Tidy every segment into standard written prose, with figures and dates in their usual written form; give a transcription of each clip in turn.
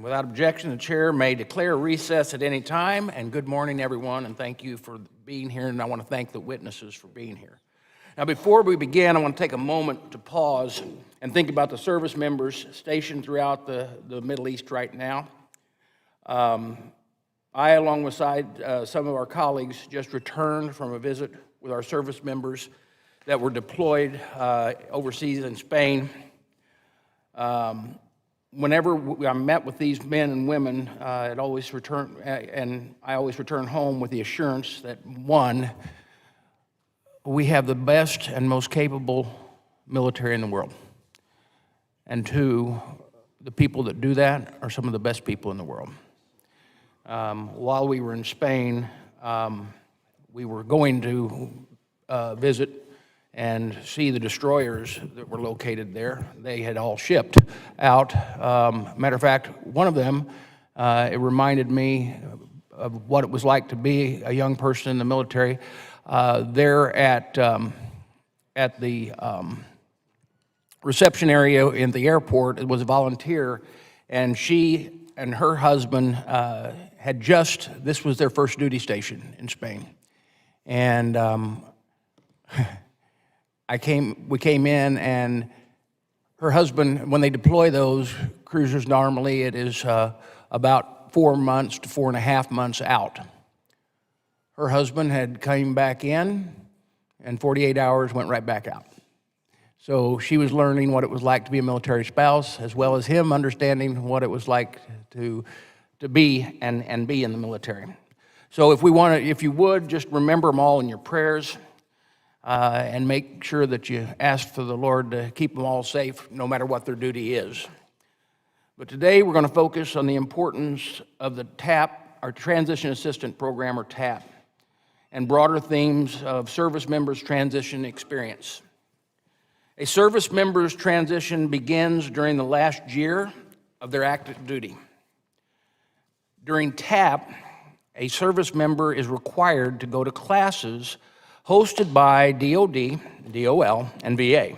Without objection, the chair may declare recess at any time. And good morning, everyone, and thank you for being here. And I want to thank the witnesses for being here. Now, before we begin, I want to take a moment to pause and think about the service members stationed throughout the Middle East right now. I, alongside some of our colleagues, just returned from a visit with our service members that were deployed overseas in Spain. Whenever I met with these men and women, I always return home with the assurance that, one, we have the best and most capable military in the world, and two, the people that do that are some of the best people in the world. While we were in Spain, we were going to visit and see the destroyers that were located there. They had all shipped out. Matter of fact, one of them, it reminded me of what it was like to be a young person in the military. There at the reception area in the airport, it was a volunteer, and she and her husband this was their first duty station in Spain. And we came in, and her husband, when they deploy those cruisers, normally it is about 4 months to 4.5 months out. Her husband had came back in, and 48 hours went right back out. So she was learning what it was like to be a military spouse, as well as him understanding what it was like to be and be in the military. So if you would, just remember them all in your prayers. And make sure that you ask for the Lord to keep them all safe, no matter what their duty is. But today we're going to focus on the importance of the TAP, our Transition Assistant Program, or TAP, and broader themes of service members' transition experience. A service member's transition begins during the last year of their active duty. During TAP, a service member is required to go to classes hosted by DOD, DOL, and VA.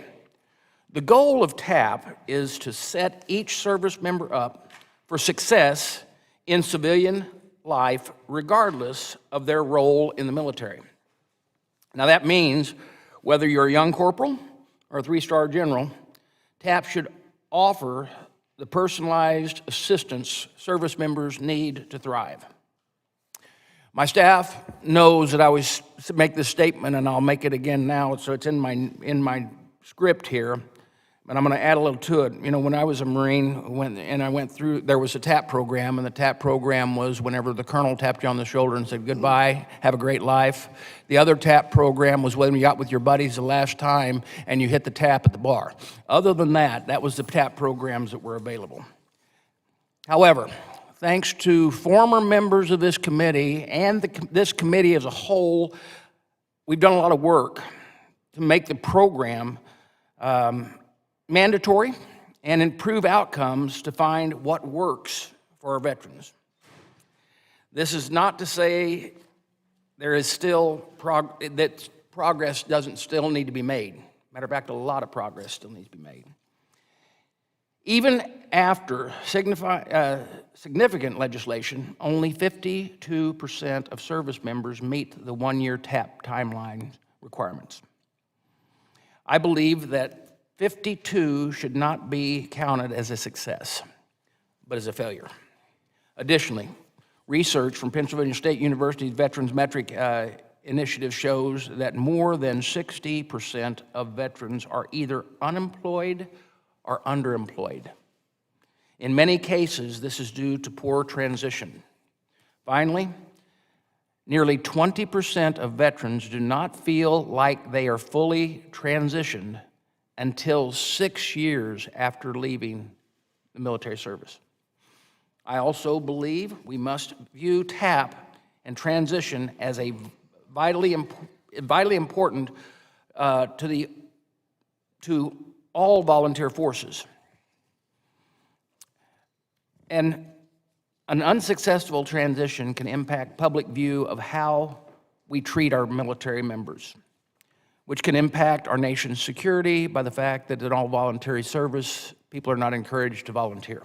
The goal of TAP is to set each service member up for success in civilian life, regardless of their role in the military. Now that means whether you're a young corporal or a 3-star general, TAP should offer the personalized assistance service members need to thrive. My staff knows that I always make this statement, and I'll make it again now, so it's in my script here, but I'm going to add a little to it. You know, when I was a Marine, I went through, there was a TAP program, and the TAP program was whenever the colonel tapped you on the shoulder and said, goodbye, have a great life. The other TAP program was when you got with your buddies the last time and you hit the tap at the bar. Other than that, that was the TAP programs that were available. However, thanks to former members of this committee and this committee as a whole, we've done a lot of work to make the program mandatory and improve outcomes to find what works for our veterans. This is not to say there is still progress doesn't still need to be made. Matter of fact, a lot of progress still needs to be made. Even after significant legislation, only 52% of service members meet the 1-year TAP timeline requirements. I believe that 52 should not be counted as a success, but as a failure. Additionally, research from Pennsylvania State University's Veterans Metric Initiative shows that more than 60% of veterans are either unemployed or underemployed. In many cases, this is due to poor transition. Finally, nearly 20% of veterans do not feel like they are fully transitioned until 6 years after leaving the military service. I also believe we must view TAP and transition as a vitally important to all volunteer forces. And an unsuccessful transition can impact public view of how we treat our military members, which can impact our nation's security by the fact that in all voluntary service, people are not encouraged to volunteer.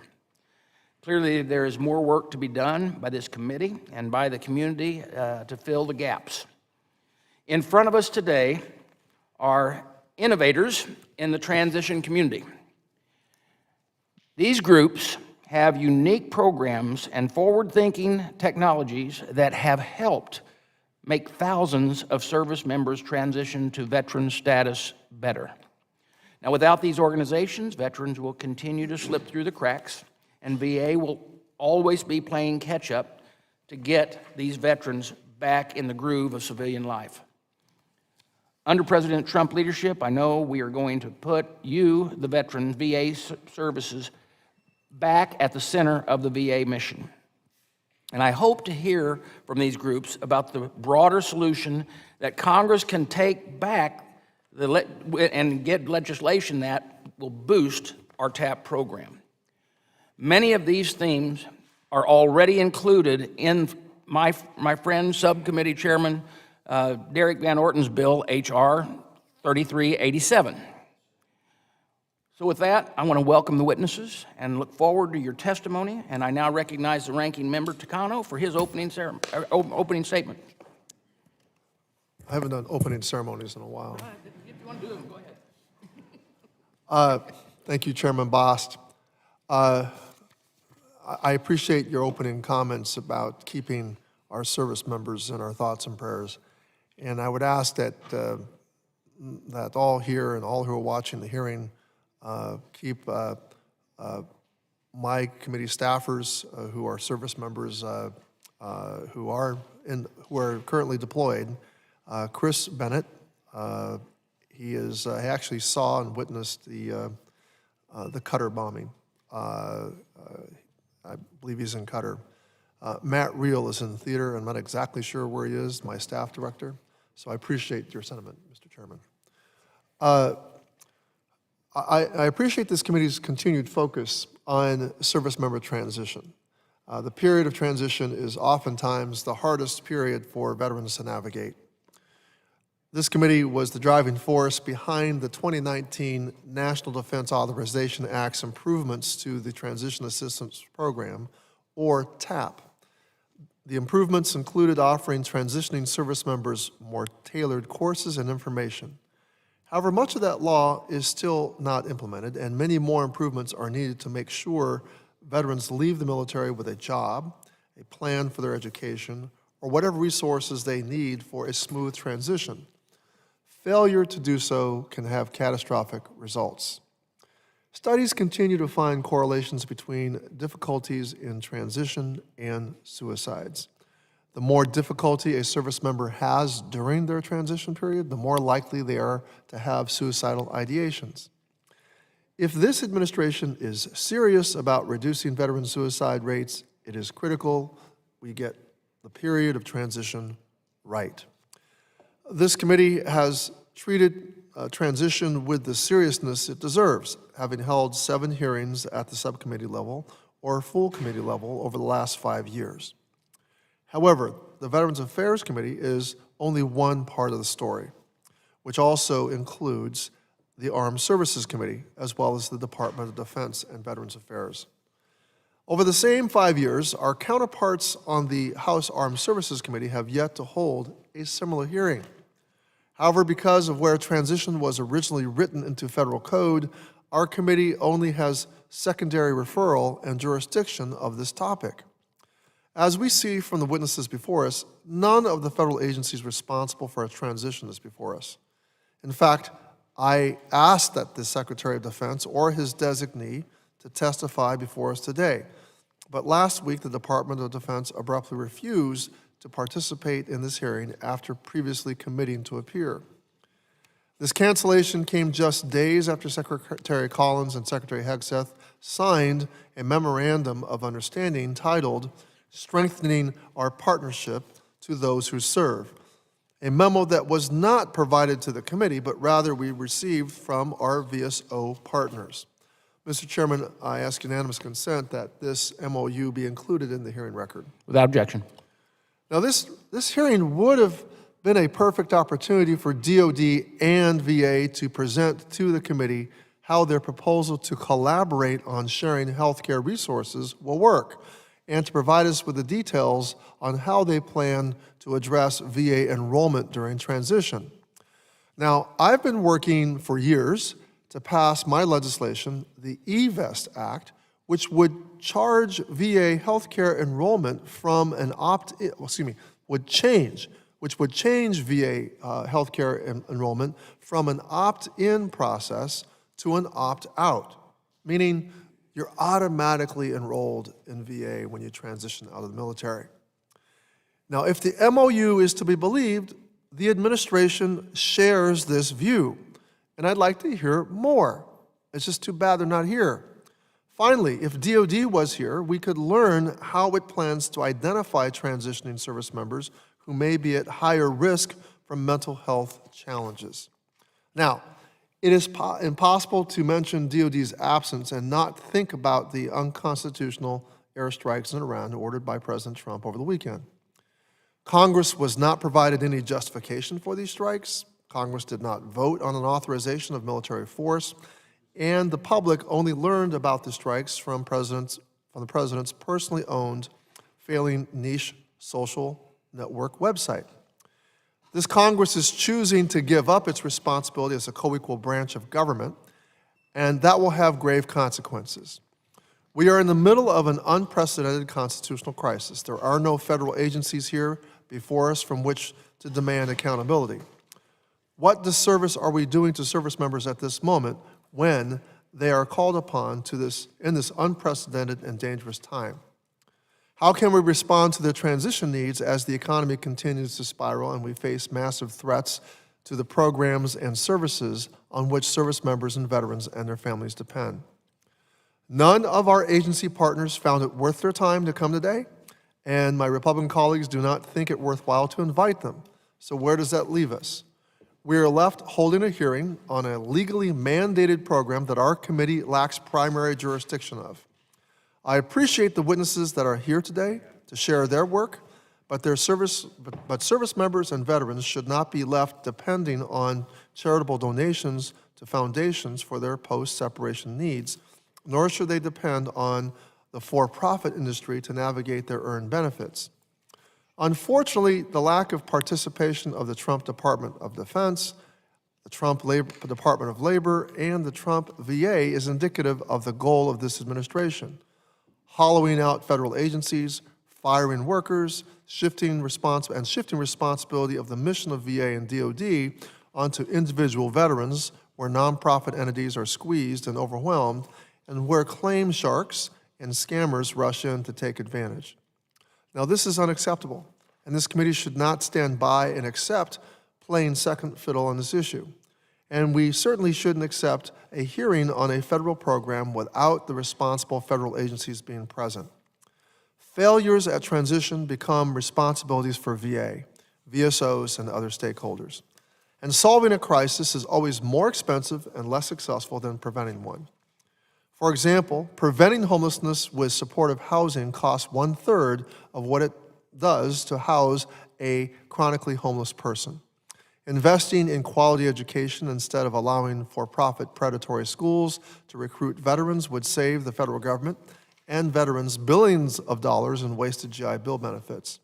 Clearly, there is more work to be done by this committee and by the community to fill the gaps. In front of us today are innovators in the transition community. These groups have unique programs and forward-thinking technologies that have helped make thousands of service members transition to veteran status better. Now, without these organizations, veterans will continue to slip through the cracks, and VA will always be playing catch-up to get these veterans back in the groove of civilian life. Under President Trump leadership, I know we are going to put you, the veteran VA services, back at the center of the VA mission. And I hope to hear from these groups about the broader solution that Congress can take back and get legislation that will boost our TAP program. Many of these themes are already included in my friend, Subcommittee Chairman Derek Van Orten's bill, H.R. 3387. So with that, I want to welcome the witnesses and look forward to your testimony, and I now recognize the ranking member, Takano, for his opening statement. I haven't done opening ceremonies in a while. If you want to do them, go ahead. Thank you, Chairman Bost. I appreciate your opening comments about keeping our service members in our thoughts and prayers. And I would ask that all here and all who are watching the hearing keep my committee staffers who are service members who are currently deployed. Chris Bennett, he actually saw and witnessed the Qatar bombing. I believe he's in Qatar. Matt Reel is in the theater. I'm not exactly sure where he is, my staff director. So I appreciate your sentiment, Mr. Chairman. I appreciate this committee's continued focus on service member transition. The period of transition is oftentimes the hardest period for veterans to navigate. This committee was the driving force behind the 2019 National Defense Authorization Act's improvements to the Transition Assistance Program, or TAP. The improvements included offering transitioning service members more tailored courses and information. However, much of that law is still not implemented, and many more improvements are needed to make sure veterans leave the military with a job, a plan for their education, or whatever resources they need for a smooth transition. Failure to do so can have catastrophic results. Studies continue to find correlations between difficulties in transition and suicides. The more difficulty a service member has during their transition period, the more likely they are to have suicidal ideations. If this administration is serious about reducing veteran suicide rates, it is critical we get the period of transition right. This committee has treated transition with the seriousness it deserves, having held 7 hearings at the subcommittee level or full committee level over the last 5 years. However, the Veterans Affairs Committee is only one part of the story, which also includes the Armed Services Committee, as well as the Department of Defense and Veterans Affairs. Over the same 5 years, our counterparts on the House Armed Services Committee have yet to hold a similar hearing. However, because of where transition was originally written into federal code, our committee only has secondary referral and jurisdiction of this topic. As we see from the witnesses before us, none of the federal agencies responsible for a transition is before us. In fact, I asked that the Secretary of Defense or his designee to testify before us today. But last week, the Department of Defense abruptly refused to participate in this hearing after previously committing to appear. This cancellation came just days after Secretary Collins and Secretary Hegseth signed a memorandum of understanding titled Strengthening Our Partnership to Those Who Serve, a memo that was not provided to the committee, but rather we received from our VSO partners. Mr. Chairman, I ask unanimous consent that this MOU be included in the hearing record. Without objection. Now, this hearing would have been a perfect opportunity for DOD and VA to present to the committee how their proposal to collaborate on sharing healthcare resources will work, and to provide us with the details on how they plan to address VA enrollment during transition. Now, I've been working for years to pass my legislation, the eVest Act, which would charge VA healthcare enrollment from an opt-in, which would change VA healthcare enrollment from an opt-in process to an opt-out, meaning you're automatically enrolled in VA when you transition out of the military. Now, if the MOU is to be believed, the administration shares this view, and I'd like to hear more. It's just too bad they're not here. Finally, if DoD was here, we could learn how it plans to identify transitioning service members who may be at higher risk from mental health challenges. Now, it is impossible to mention DoD's absence and not think about the unconstitutional airstrikes in Iran ordered by President Trump over the weekend. Congress was not provided any justification for these strikes. Congress did not vote on an authorization of military force, and the public only learned about the strikes from the president's personally owned, failing niche social network website. This Congress is choosing to give up its responsibility as a co-equal branch of government, and that will have grave consequences. We are in the middle of an unprecedented constitutional crisis. There are no federal agencies here before us from which to demand accountability. What disservice are we doing to service members at this moment when they are called upon in this unprecedented and dangerous time? How can we respond to their transition needs as the economy continues to spiral and we face massive threats to the programs and services on which service members and veterans and their families depend? None of our agency partners found it worth their time to come today, and my Republican colleagues do not think it worthwhile to invite them. So where does that leave us? We are left holding a hearing on a legally mandated program that our committee lacks primary jurisdiction of. I appreciate the witnesses that are here today to share their work, but service members and veterans should not be left depending on charitable donations to foundations for their post-separation needs, nor should they depend on the for-profit industry to navigate their earned benefits. Unfortunately, the lack of participation of the Trump Department of Defense, the Trump Department of Labor, and the Trump VA is indicative of the goal of this administration: hollowing out federal agencies, firing workers, shifting responsibility of the mission of VA and DoD onto individual veterans, where nonprofit entities are squeezed and overwhelmed, and where claim sharks and scammers rush in to take advantage. Now, this is unacceptable, and this committee should not stand by and accept playing second fiddle on this issue. And we certainly shouldn't accept a hearing on a federal program without the responsible federal agencies being present. Failures at transition become responsibilities for VA, VSOs, and other stakeholders. And solving a crisis is always more expensive and less successful than preventing one. For example, preventing homelessness with supportive housing costs 1/3 of what it does to house a chronically homeless person. Investing in quality education instead of allowing for-profit predatory schools to recruit veterans would save the federal government and veterans billions of dollars in wasted GI Bill benefits.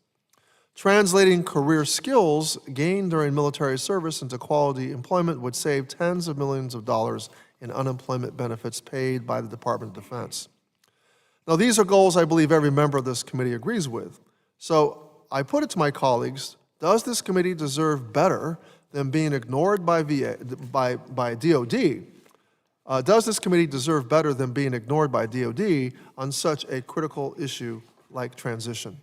Translating career skills gained during military service into quality employment would save tens of millions of dollars in unemployment benefits paid by the Department of Defense. Now, these are goals I believe every member of this committee agrees with. So I put it to my colleagues: does this committee deserve better than being ignored by DoD? Does this committee deserve better than being ignored by DoD on such a critical issue like transition?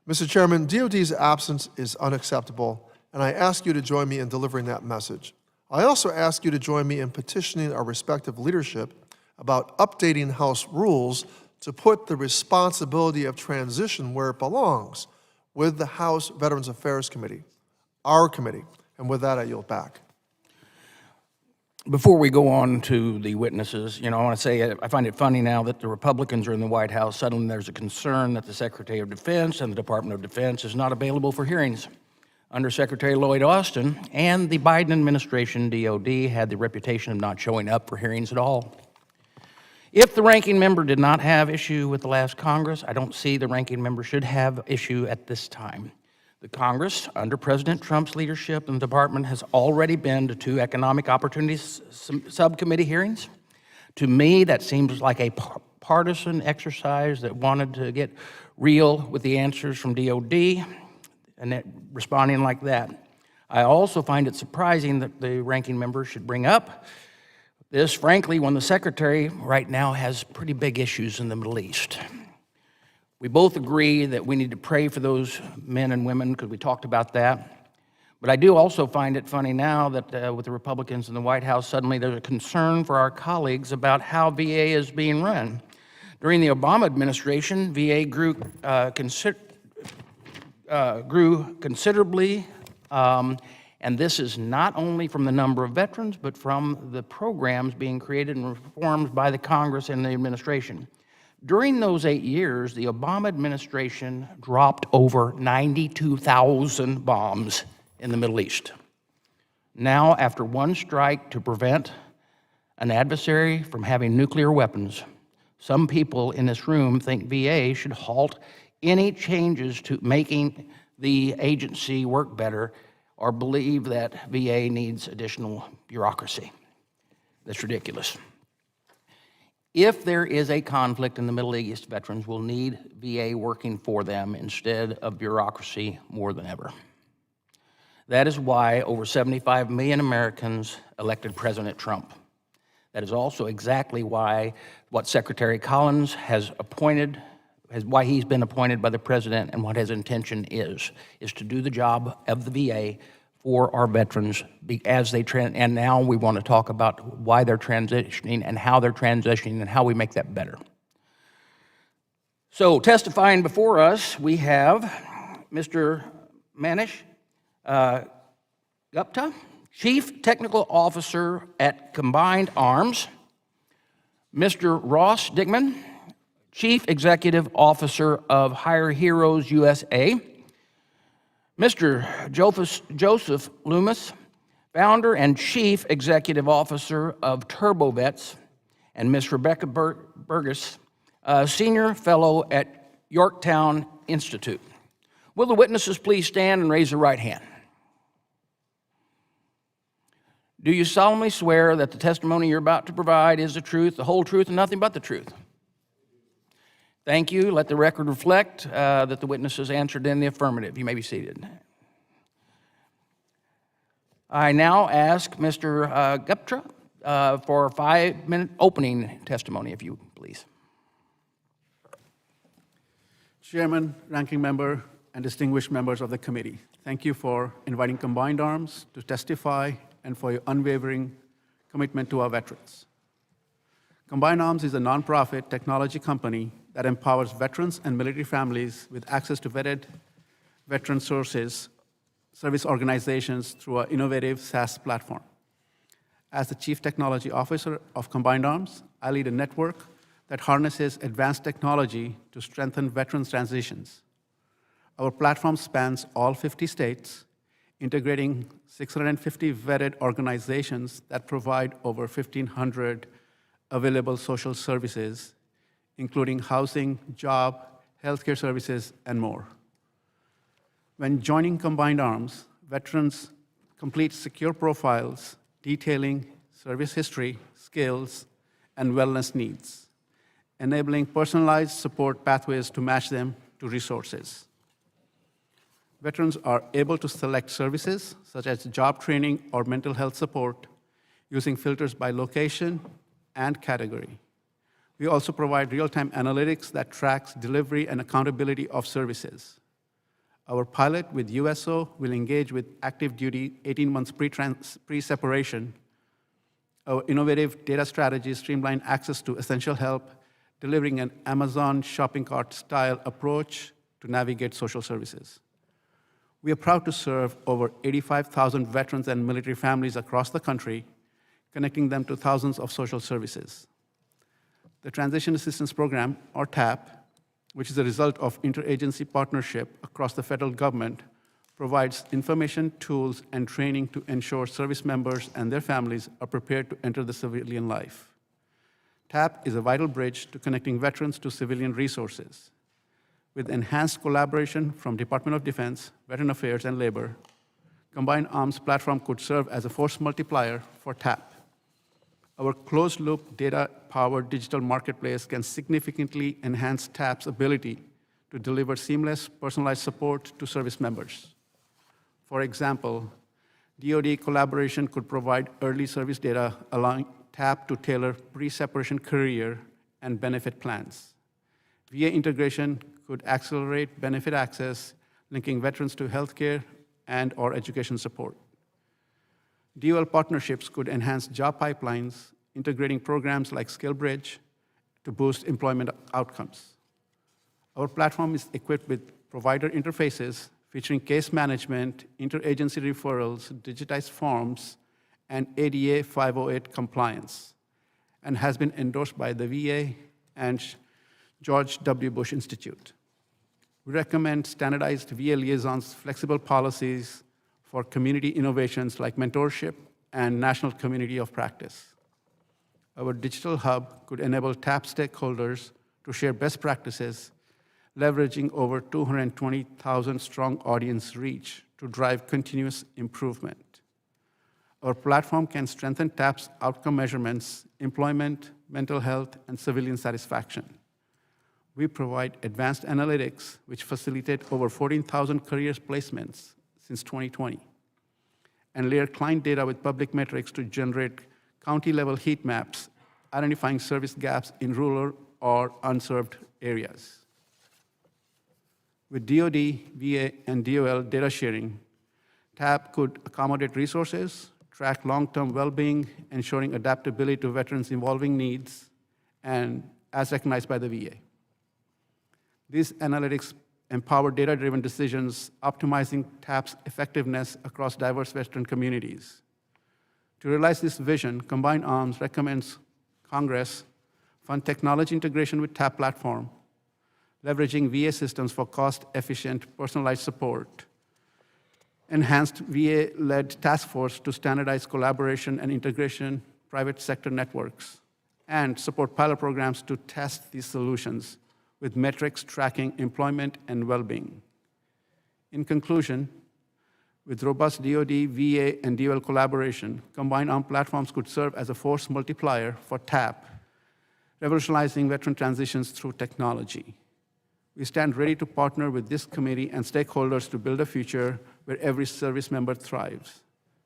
Mr. Chairman, DoD's absence is unacceptable, and I ask you to join me in delivering that message. I also ask you to join me in petitioning our respective leadership about updating House rules to put the responsibility of transition where it belongs, with the House Veterans Affairs Committee, our committee. And with that, I yield back. Before we go on to the witnesses, I want to say I find it funny now that the Republicans are in the White House. Suddenly there's a concern that the Secretary of Defense and the Department of Defense is not available for hearings. under Secretary Lloyd Austin, and the Biden administration, DOD, had the reputation of not showing up for hearings at all. If the ranking member did not have issue with the last Congress, I don't see the ranking member should have issue at this time. The Congress, under President Trump's leadership and the department, has already been to 2 economic opportunities subcommittee hearings. To me, that seems like a partisan exercise that wanted to get real with the answers from DOD and responding like that. I also find it surprising that the ranking member should bring up this, frankly, when the Secretary right now has pretty big issues in the Middle East. We both agree that we need to pray for those men and women, because we talked about that. But I do also find it funny now that with the Republicans in the White House, suddenly there's a concern for our colleagues about how VA is being run. During the Obama administration, VA grew considerably, and this is not only from the number of veterans, but from the programs being created and reformed by the Congress and the administration. During those 8 years, the Obama administration dropped over 92,000 bombs in the Middle East. Now, after one strike to prevent an adversary from having nuclear weapons, some people in this room think VA should halt any changes to making the agency work better, or believe that VA needs additional bureaucracy. That's ridiculous. If there is a conflict in the Middle East, veterans will need VA working for them instead of bureaucracy more than ever. That is why over 75 million Americans elected President Trump. That is also exactly why what Secretary Collins has appointed, why he's been appointed by the President, and what his intention is to do the job of the VA for our veterans as they and now we want to talk about why they're transitioning and how they're transitioning and how we make that better. So testifying before us, we have Mr. Manish Gupta, Chief Technical Officer at Combined Arms, Mr. Ross Dickman, Chief Executive Officer of Hire Heroes USA, Mr. Joseph Loomis, Founder and Chief Executive Officer of TurboVets, and Ms. Rebecca Burgess, Senior Fellow at Yorktown Institute. Will the witnesses please stand and raise their right hand? Do you solemnly swear that the testimony you're about to provide is the truth, the whole truth, and nothing but the truth? Thank you. Let the record reflect that the witnesses answered in the affirmative. You may be seated. I now ask Mr. Gupta for a 5-minute opening testimony, if you please. Chairman, Ranking Member, and distinguished members of the committee, thank you for inviting Combined Arms to testify and for your unwavering commitment to our veterans. Combined Arms is a nonprofit technology company that empowers veterans and military families with access to vetted veteran service organizations through our innovative SaaS platform. As the Chief Technology Officer of Combined Arms, I lead a network that harnesses advanced technology to strengthen veterans' transitions. Our platform spans all 50 states, integrating 650 vetted organizations that provide over 1,500 available social services, including housing, job, healthcare services, and more. When joining Combined Arms, veterans complete secure profiles detailing service history, skills, and wellness needs, enabling personalized support pathways to match them to resources. Veterans are able to select services such as job training or mental health support using filters by location and category. We also provide real-time analytics that tracks delivery and accountability of services. Our pilot with USO will engage with active duty 18 months pre-separation. Our innovative data strategies streamline access to essential help, delivering an Amazon shopping cart style approach to navigate social services. We are proud to serve over 85,000 veterans and military families across the country, connecting them to thousands of social services. The Transition Assistance Program, or TAP, which is a result of interagency partnership across the federal government, provides information, tools, and training to ensure service members and their families are prepared to enter the civilian life. TAP is a vital bridge to connecting veterans to civilian resources. With enhanced collaboration from Department of Defense, Veteran Affairs, and Labor, Combined Arms platform could serve as a force multiplier for TAP. Our closed-loop, data-powered digital marketplace can significantly enhance TAP's ability to deliver seamless, personalized support to service members. For example, DoD collaboration could provide early service data, allowing TAP to tailor pre-separation career and benefit plans. VA integration could accelerate benefit access, linking veterans to healthcare and/or education support. DOL partnerships could enhance job pipelines, integrating programs like SkillBridge to boost employment outcomes. Our platform is equipped with provider interfaces featuring case management, interagency referrals, digitized forms, and ADA 508 compliance, and has been endorsed by the VA and George W. Bush Institute. We recommend standardized VA liaisons, flexible policies for community innovations like mentorship and national community of practice. Our digital hub could enable TAP stakeholders to share best practices, leveraging over 220,000 strong audience reach to drive continuous improvement. Our platform can strengthen TAP's outcome measurements, employment, mental health, and civilian satisfaction. We provide advanced analytics, which facilitate over 14,000 careers placements since 2020, and layer client data with public metrics to generate county-level heat maps, identifying service gaps in rural or unserved areas. With DoD, VA, and DOL data sharing, TAP could accommodate resources, track long-term well-being, ensuring adaptability to veterans' evolving needs, and as recognized by the VA. These analytics empower data-driven decisions, optimizing TAP's effectiveness across diverse veteran communities. To realize this vision, Combined Arms recommends Congress fund technology integration with TAP platform, leveraging VA systems for cost-efficient, personalized support, enhanced VA-led task force to standardize collaboration and integration, private sector networks, and support pilot programs to test these solutions with metrics tracking employment and well-being. In conclusion, with robust DoD, VA, and DOL collaboration, Combined Arms platforms could serve as a force multiplier for TAP, revolutionizing veteran transitions through technology. We stand ready to partner with this committee and stakeholders to build a future where every service member thrives.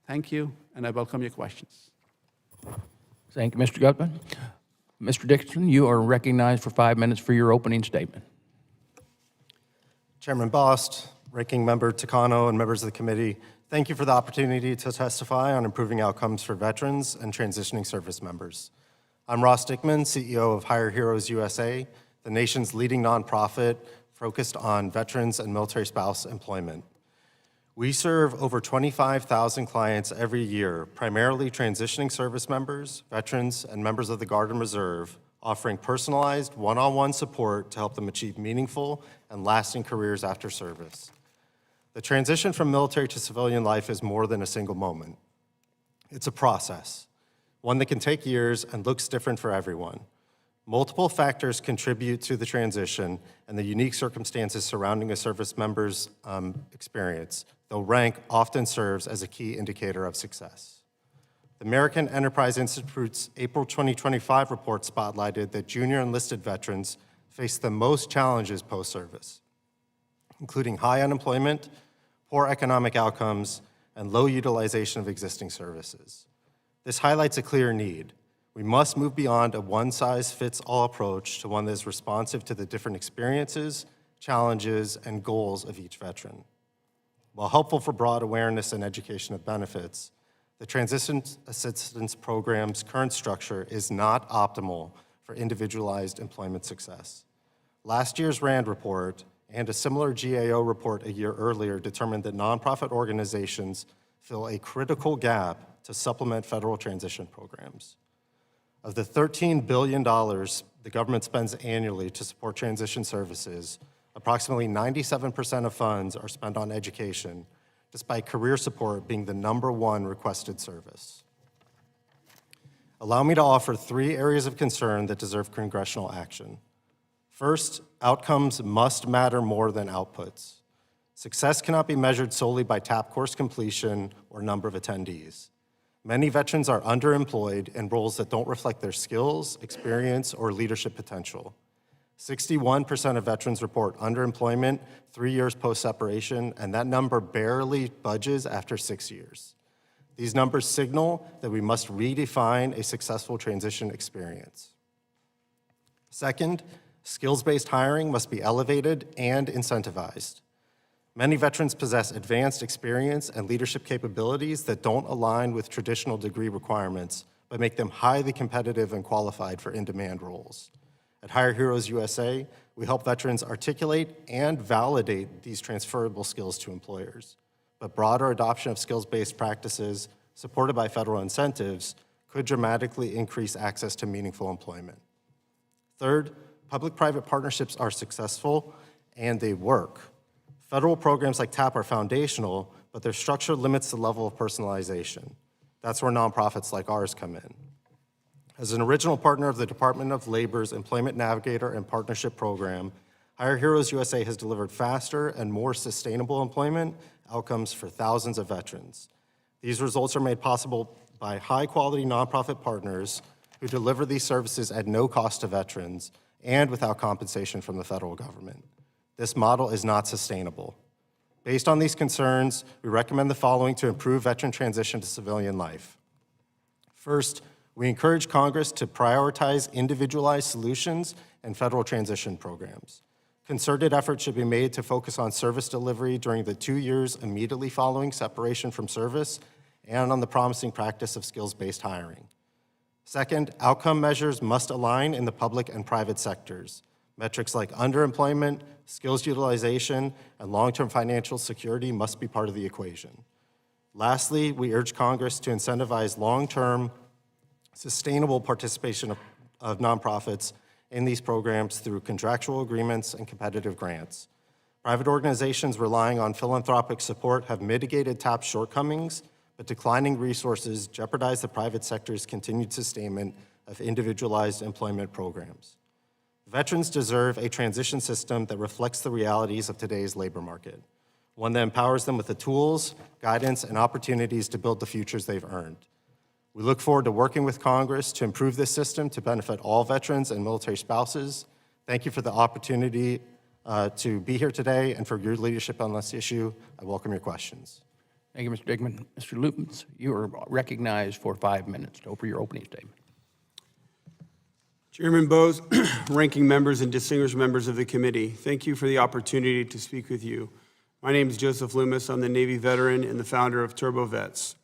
Thank you, and I welcome your questions. Thank you, Mr. Gupta. Mr. Dixon, you are recognized for 5 minutes for your opening statement. Chairman Bost, Ranking Member Takano, and members of the committee, thank you for the opportunity to testify on improving outcomes for veterans and transitioning service members. I'm Ross Dickman, CEO of Hire Heroes USA, the nation's leading nonprofit focused on veterans and military spouse employment. We serve over 25,000 clients every year, primarily transitioning service members, veterans, and members of the Guard and Reserve, offering personalized, one-on-one support to help them achieve meaningful and lasting careers after service. The transition from military to civilian life is more than a single moment. It's a process, one that can take years and looks different for everyone. Multiple factors contribute to the transition and the unique circumstances surrounding a service member's experience, though rank often serves as a key indicator of success. The American Enterprise Institute's April 2025 report spotlighted that junior enlisted veterans face the most challenges post-service, including high unemployment, poor economic outcomes, and low utilization of existing services. This highlights a clear need. We must move beyond a one-size-fits-all approach to one that is responsive to the different experiences, challenges, and goals of each veteran. While helpful for broad awareness and education of benefits, the Transition Assistance Program's current structure is not optimal for individualized employment success. Last year's RAND report and a similar GAO report a year earlier determined that nonprofit organizations fill a critical gap to supplement federal transition programs. Of the $13 billion the government spends annually to support transition services, approximately 97% of funds are spent on education, despite career support being the #1 requested service. Allow me to offer 3 areas of concern that deserve congressional action. First, outcomes must matter more than outputs. Success cannot be measured solely by TAP course completion or number of attendees. Many veterans are underemployed in roles that don't reflect their skills, experience, or leadership potential. 61% of veterans report underemployment 3 years post-separation, and that number barely budges after 6 years. These numbers signal that we must redefine a successful transition experience. Second, skills-based hiring must be elevated and incentivized. Many veterans possess advanced experience and leadership capabilities that don't align with traditional degree requirements, but make them highly competitive and qualified for in-demand roles. At Hire Heroes USA, we help veterans articulate and validate these transferable skills to employers. But broader adoption of skills-based practices, supported by federal incentives, could dramatically increase access to meaningful employment. Third, public-private partnerships are successful and they work. Federal programs like TAP are foundational, but their structure limits the level of personalization. That's where nonprofits like ours come in. As an original partner of the Department of Labor's Employment Navigator and Partnership Program, Hire Heroes USA has delivered faster and more sustainable employment outcomes for thousands of veterans. These results are made possible by high-quality nonprofit partners who deliver these services at no cost to veterans and without compensation from the federal government. This model is not sustainable. Based on these concerns, we recommend the following to improve veteran transition to civilian life. First, we encourage Congress to prioritize individualized solutions and federal transition programs. Concerted efforts should be made to focus on service delivery during the 2 years immediately following separation from service and on the promising practice of skills-based hiring. Second, outcome measures must align in the public and private sectors. Metrics like underemployment, skills utilization, and long-term financial security must be part of the equation. Lastly, we urge Congress to incentivize long-term, sustainable participation of nonprofits in these programs through contractual agreements and competitive grants. Private organizations relying on philanthropic support have mitigated TAP's shortcomings, but declining resources jeopardize the private sector's continued sustainment of individualized employment programs. Veterans deserve a transition system that reflects the realities of today's labor market, one that empowers them with the tools, guidance, and opportunities to build the futures they've earned. We look forward to working with Congress to improve this system to benefit all veterans and military spouses. Thank you for the opportunity to be here today and for your leadership on this issue. I welcome your questions. Thank you, Mr. Dickman. Mr. Loomis, you are recognized for 5 minutes for your opening statement. Chairman Bowes, ranking members and distinguished members of the committee, thank you for the opportunity to speak with you. My name is Joseph Loomis. I'm the Navy veteran and the founder of TurboVets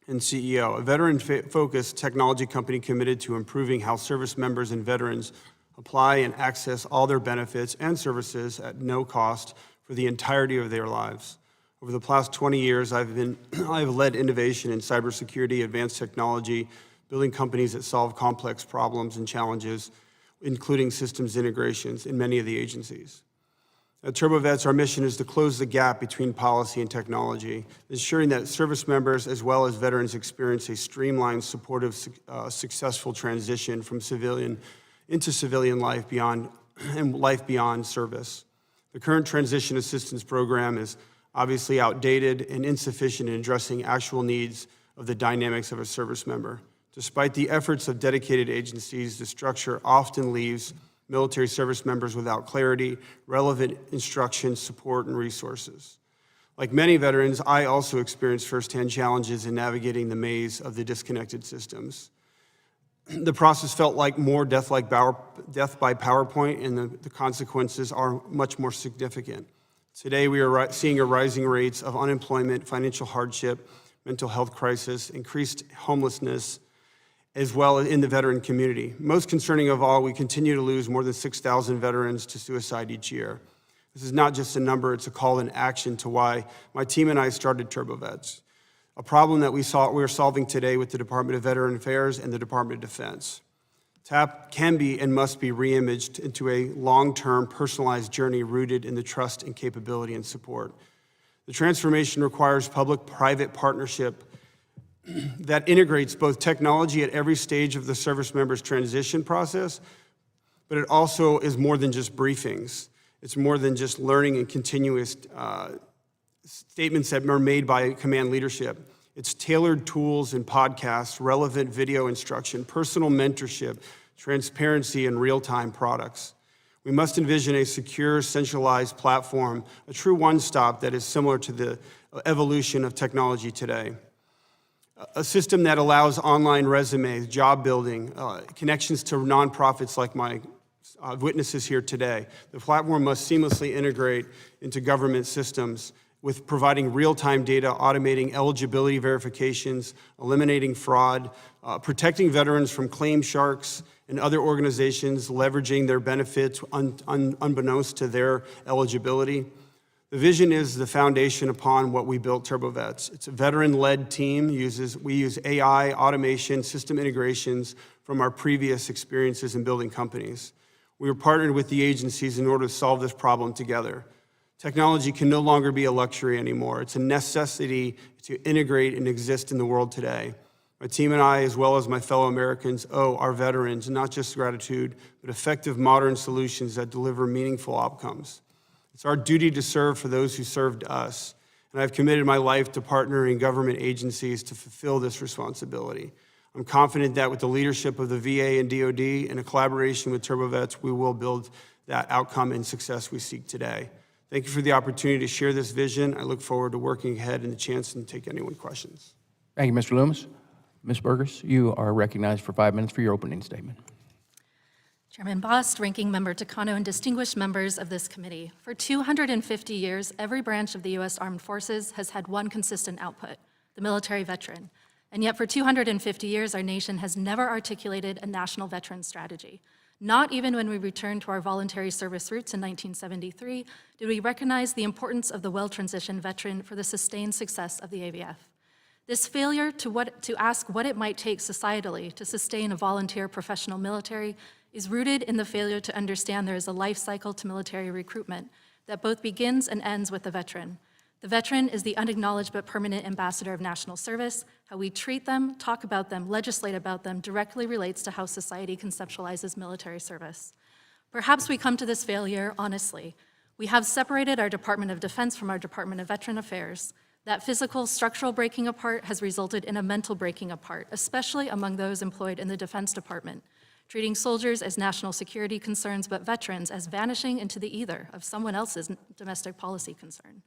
and CEO, a veteran-focused technology company committed to improving how service members and veterans apply and access all their benefits and services at no cost for the entirety of their lives. Over the past 20 years, I've led innovation in cybersecurity, advanced technology, building companies that solve complex problems and challenges, including systems integrations in many of the agencies. At TurboVets, our mission is to close the gap between policy and technology, ensuring that service members as well as veterans experience a streamlined, supportive, successful transition from civilian into civilian life beyond and life beyond service. The current transition assistance program is obviously outdated and insufficient in addressing actual needs of the dynamics of a service member. Despite the efforts of dedicated agencies, the structure often leaves military service members without clarity, relevant instruction, support, and resources. Like many veterans, I also experienced firsthand challenges in navigating the maze of the disconnected systems. The process felt like more death by PowerPoint, and the consequences are much more significant. Today, we are seeing a rising rates of unemployment, financial hardship, mental health crisis, increased homelessness, as well as in the veteran community. Most concerning of all, we continue to lose more than 6,000 veterans to suicide each year. This is not just a number, it's a call in action to why my team and I started TurboVets, a problem that we're solving today with the Department of Veteran Affairs and the Department of Defense. TAP can be and must be reimaged into a long-term personalized journey rooted in the trust and capability and support The transformation requires public-private partnership that integrates both technology at every stage of the service member's transition process, but it also is more than just briefings. It's more than just learning and continuous statements that are made by command leadership. It's tailored tools and podcasts, relevant video instruction, personal mentorship, transparency, and real-time products. We must envision a secure, centralized platform, a true one-stop that is similar to the evolution of technology today. A system that allows online resumes, job building, connections to nonprofits like my witnesses here today. The platform must seamlessly integrate into government systems with providing real-time data, automating eligibility verifications, eliminating fraud, protecting veterans from claim sharks and other organizations leveraging their benefits unbeknownst to their eligibility. The vision is the foundation upon what we built TurboVets. It's a veteran-led team. We use AI, automation, system integrations from our previous experiences in building companies. We were partnered with the agencies in order to solve this problem together. Technology can no longer be a luxury anymore. It's a necessity to integrate and exist in the world today. My team and I, as well as my fellow Americans, owe our veterans not just gratitude, but effective modern solutions that deliver meaningful outcomes. It's our duty to serve for those who served us, and I've committed my life to partnering government agencies to fulfill this responsibility. I'm confident that with the leadership of the VA and DoD and a collaboration with TurboVets, we will build that outcome and success we seek today. Thank you for the opportunity to share this vision. I look forward to working ahead and the chance to take anyone's questions. Thank you, Mr. Loomis. Ms. Burgess, you are recognized for 5 minutes for your opening statement. Chairman Bost, Ranking Member Takano, and distinguished members of this committee. For 250 years, every branch of the U.S. Armed Forces has had one consistent output, the military veteran. And yet for 250 years, our nation has never articulated a national veteran strategy. Not even when we returned to our voluntary service roots in 1973 did we recognize the importance of the well-transitioned veteran for the sustained success of the AVF. This failure to ask what it might take societally to sustain a volunteer professional military is rooted in the failure to understand there is a life cycle to military recruitment that both begins and ends with the veteran. The veteran is the unacknowledged but permanent ambassador of national service. How we treat them, talk about them, legislate about them directly relates to how society conceptualizes military service. Perhaps we come to this failure honestly. We have separated our Department of Defense from our Department of Veteran Affairs. That physical, structural breaking apart has resulted in a mental breaking apart, especially among those employed in the Defense Department, treating soldiers as national security concerns, but veterans as vanishing into the ether of someone else's domestic policy concern.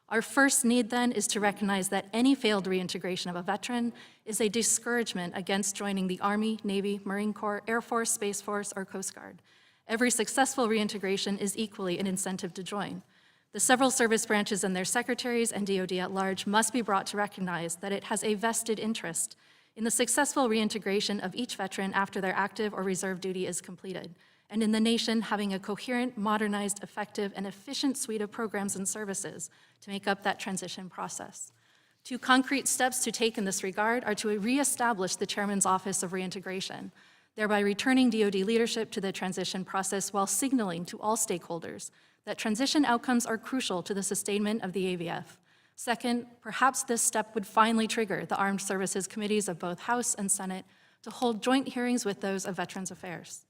Our first need, then, is to recognize that any failed reintegration of a veteran is a discouragement against joining the Army, Navy, Marine Corps, Air Force, Space Force, or Coast Guard. Every successful reintegration is equally an incentive to join. The several service branches and their secretaries and DoD at large must be brought to recognize that it has a vested interest in the successful reintegration of each veteran after their active or reserve duty is completed, and in the nation having a coherent, modernized, effective, and efficient suite of programs and services to make up that transition process. 2 concrete steps to take in this regard are to reestablish the Chairman's Office of Reintegration, thereby returning DoD leadership to the transition process while signaling to all stakeholders that transition outcomes are crucial to the sustainment of the AVF. Second, perhaps this step would finally trigger the Armed Services Committees of both House and Senate to hold joint hearings with those of Veterans Affairs.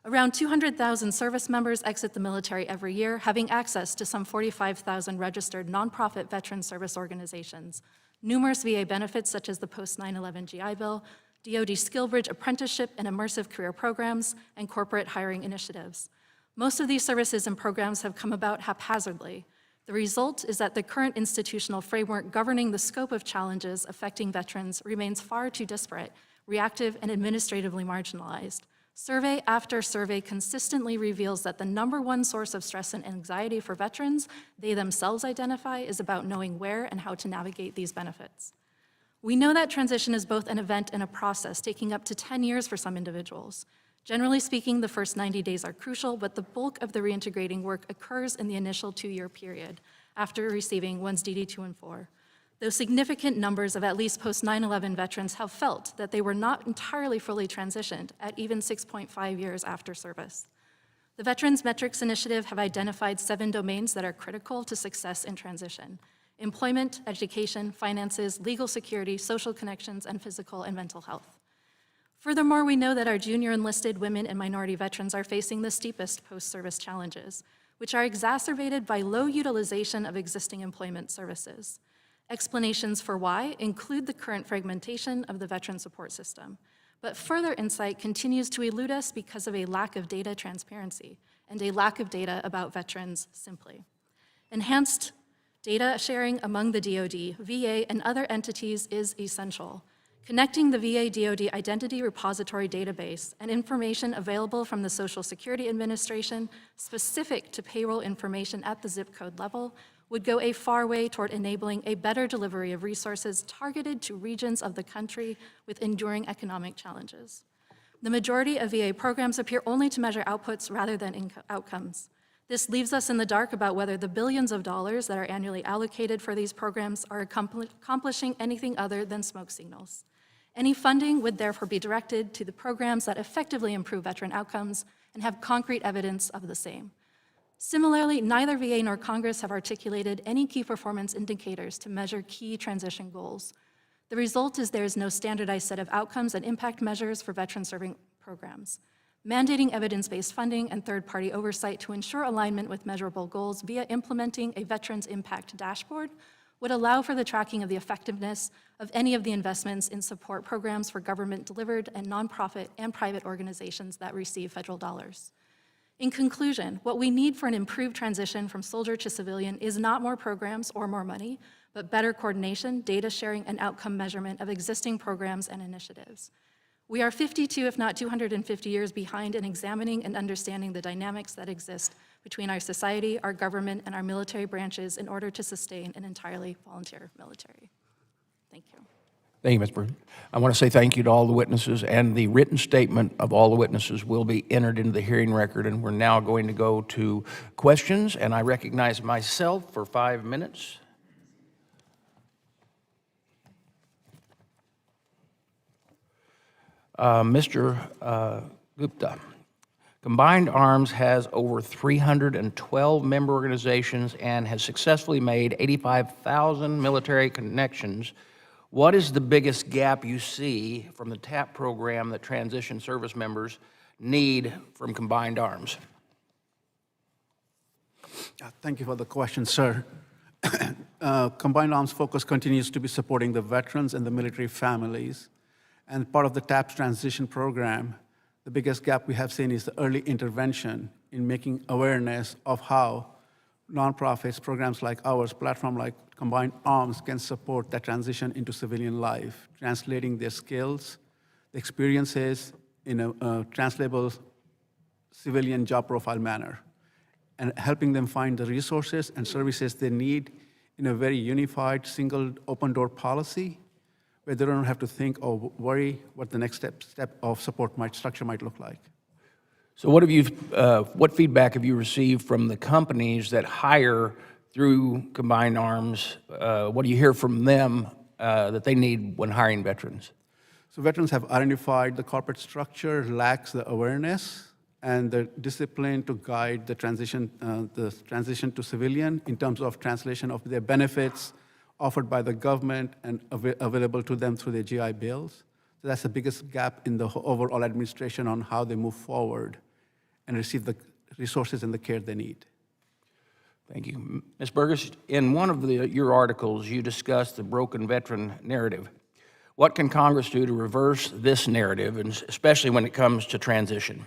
Around 200,000 service members exit the military every year, having access to some 45,000 registered nonprofit veteran service organizations, numerous VA benefits such as the post-9/11 GI Bill, DoD SkillBridge apprenticeship and immersive career programs, and corporate hiring initiatives. Most of these services and programs have come about haphazardly. The result is that the current institutional framework governing the scope of challenges affecting veterans remains far too disparate, reactive, and administratively marginalized. Survey after survey consistently reveals that the #1 source of stress and anxiety for veterans they themselves identify is about knowing where and how to navigate these benefits. We know that transition is both an event and a process, taking up to 10 years for some individuals. Generally speaking, the first 90 days are crucial, but the bulk of the reintegrating work occurs in the initial 2-year period after receiving one's DD2 and 4. Though significant numbers of at least post-9/11 veterans have felt that they were not entirely fully transitioned at even 6.5 years after service. The Veterans Metrics Initiative have identified 7 domains that are critical to success in transition: employment, education, finances, legal security, social connections, and physical and mental health. Furthermore, we know that our junior enlisted women and minority veterans are facing the steepest post-service challenges, which are exacerbated by low utilization of existing employment services. Explanations for why include the current fragmentation of the veteran support system, but further insight continues to elude us because of a lack of data transparency and a lack of data about veterans simply. Enhanced data sharing among the DoD, VA, and other entities is essential. Connecting the VA-DoD Identity Repository database and information available from the Social Security Administration specific to payroll information at the zip code level would go a far way toward enabling a better delivery of resources targeted to regions of the country with enduring economic challenges. The majority of VA programs appear only to measure outputs rather than outcomes. This leaves us in the dark about whether the billions of dollars that are annually allocated for these programs are accomplishing anything other than smoke signals. Any funding would therefore be directed to the programs that effectively improve veteran outcomes and have concrete evidence of the same. Similarly, neither VA nor Congress have articulated any key performance indicators to measure key transition goals. The result is there is no standardized set of outcomes and impact measures for veteran-serving programs. Mandating evidence-based funding and third-party oversight to ensure alignment with measurable goals via implementing a Veterans Impact Dashboard would allow for the tracking of the effectiveness of any of the investments in support programs for government-delivered and nonprofit and private organizations that receive federal dollars. In conclusion, what we need for an improved transition from soldier to civilian is not more programs or more money, but better coordination, data sharing, and outcome measurement of existing programs and initiatives. We are 52, if not 250 years behind in examining and understanding the dynamics that exist between our society, our government, and our military branches in order to sustain an entirely volunteer military. Thank you. Thank you, Ms. Burgess. I want to say thank you to all the witnesses, and the written statement of all the witnesses will be entered into the hearing record, and we're now going to go to questions, and I recognize myself for 5 minutes. Mr. Gupta, Combined Arms has over 312 member organizations and has successfully made 85,000 military connections. What is the biggest gap you see from the TAP program that transition service members need from Combined Arms? Thank you for the question, sir. Combined Arms focus continues to be supporting the veterans and the military families. And part of the TAP's transition program, the biggest gap we have seen is the early intervention in making awareness of how nonprofits, programs like ours, platform like Combined Arms can support that transition into civilian life, translating their skills, experiences in a translatable civilian job profile manner, and helping them find the resources and services they need in a very unified, single open door policy where they don't have to think or worry what the next step of support structure might look like. So what feedback have you received from the companies that hire through Combined Arms? What do you hear from them that they need when hiring veterans? So veterans have identified the corporate structure lacks the awareness and the discipline to guide the transition to civilian in terms of translation of their benefits offered by the government and available to them through their GI bills. So that's the biggest gap in the overall administration on how they move forward and receive the resources and the care they need. Thank you. Ms. Burgess, in one of your articles, you discussed the broken veteran narrative. What can Congress do to reverse this narrative, and especially when it comes to transition?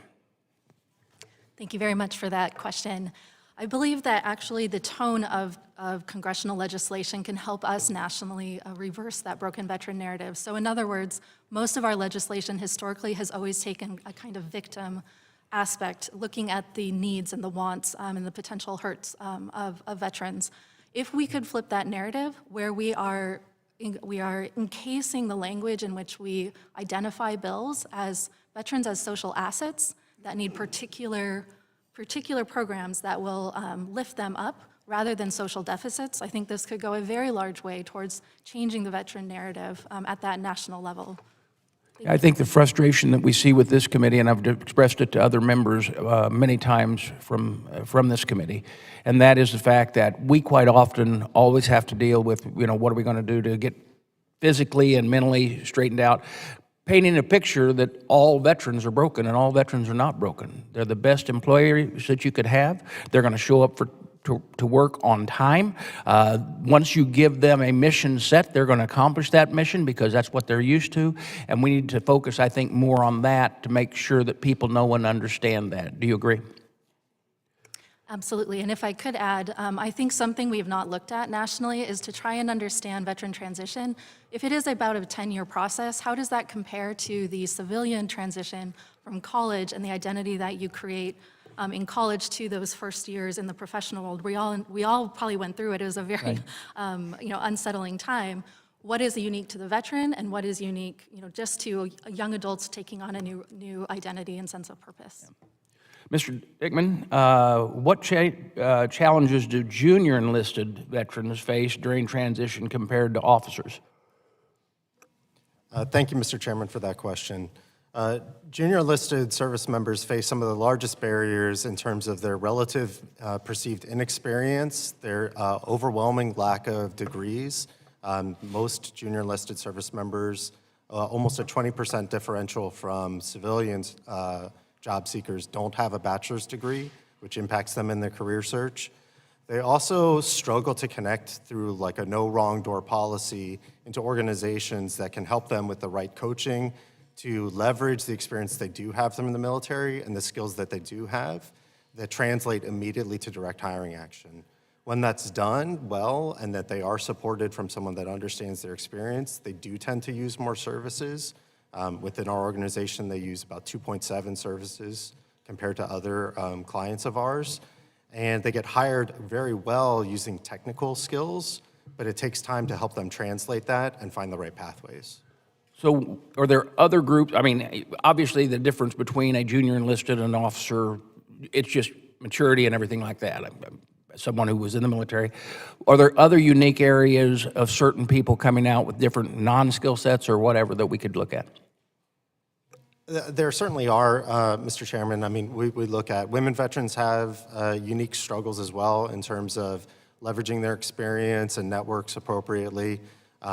Thank you very much for that question. I believe that actually the tone of congressional legislation can help us nationally reverse that broken veteran narrative. So in other words, most of our legislation historically has always taken a kind of victim aspect, looking at the needs and the wants and the potential hurts of veterans. If we could flip that narrative where we are encasing the language in which we identify bills as veterans as social assets that need particular programs that will lift them up rather than social deficits, I think this could go a very large way towards changing the veteran narrative at that national level. I think the frustration that we see with this committee, and I've expressed it to other members many times from this committee, and that is the fact that we quite often always have to deal with, what are we going to do to get physically and mentally straightened out, painting a picture that all veterans are broken, and all veterans are not broken. They're the best employees that you could have. They're going to show up to work on time. Once you give them a mission set, they're going to accomplish that mission because that's what they're used to. And we need to focus, I think, more on that to make sure that people know and understand that. Do you agree? Absolutely, and if I could add, I think something we've not looked at nationally is to try and understand veteran transition. If it is about a 10-year process, how does that compare to the civilian transition from college and the identity that you create in college to those first years in the professional world? We all probably went through it. It was a very unsettling time. What is unique to the veteran, and what is unique just to young adults taking on a new identity and sense of purpose? Mr. Dickman, what challenges do junior enlisted veterans face during transition compared to officers? Thank you, Mr. Chairman, for that question. Junior enlisted service members face some of the largest barriers in terms of their relative perceived inexperience, their overwhelming lack of degrees. Most junior enlisted service members, almost a 20% differential from civilians, job seekers, don't have a bachelor's degree, which impacts them in their career search. They also struggle to connect through like a no wrong door policy into organizations that can help them with the right coaching to leverage the experience they do have them in the military and the skills that they do have that translate immediately to direct hiring action. When that's done well and that they are supported from someone that understands their experience, they do tend to use more services. Within our organization, they use about 2.7 services compared to other clients of ours. And they get hired very well using technical skills, but it takes time to help them translate that and find the right pathways. So are there other groups? I mean, obviously the difference between a junior enlisted and an officer, it's just maturity and everything like that. I'm someone who was in the military. Are there other unique areas of certain people coming out with different non-skill sets or whatever that we could look at? There certainly are, Mr. Chairman. I mean, we look at women veterans have unique struggles as well in terms of leveraging their experience and networks appropriately.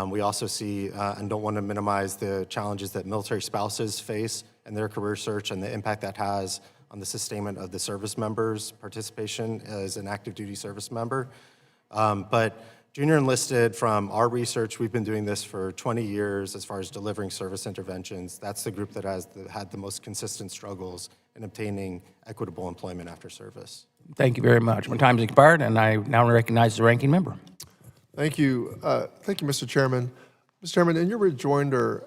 We also see, and don't want to minimize the challenges that military spouses face in their career search and the impact that has on the sustainment of the service members' participation as an active duty service member. But junior enlisted, from our research, we've been doing this for 20 years as far as delivering service interventions. That's the group that has had the most consistent struggles in obtaining equitable employment after service. Thank you very much. My time has expired, and I now recognize the ranking member. Thank you. Thank you, Mr. Chairman. Mr. Chairman, in your rejoinder,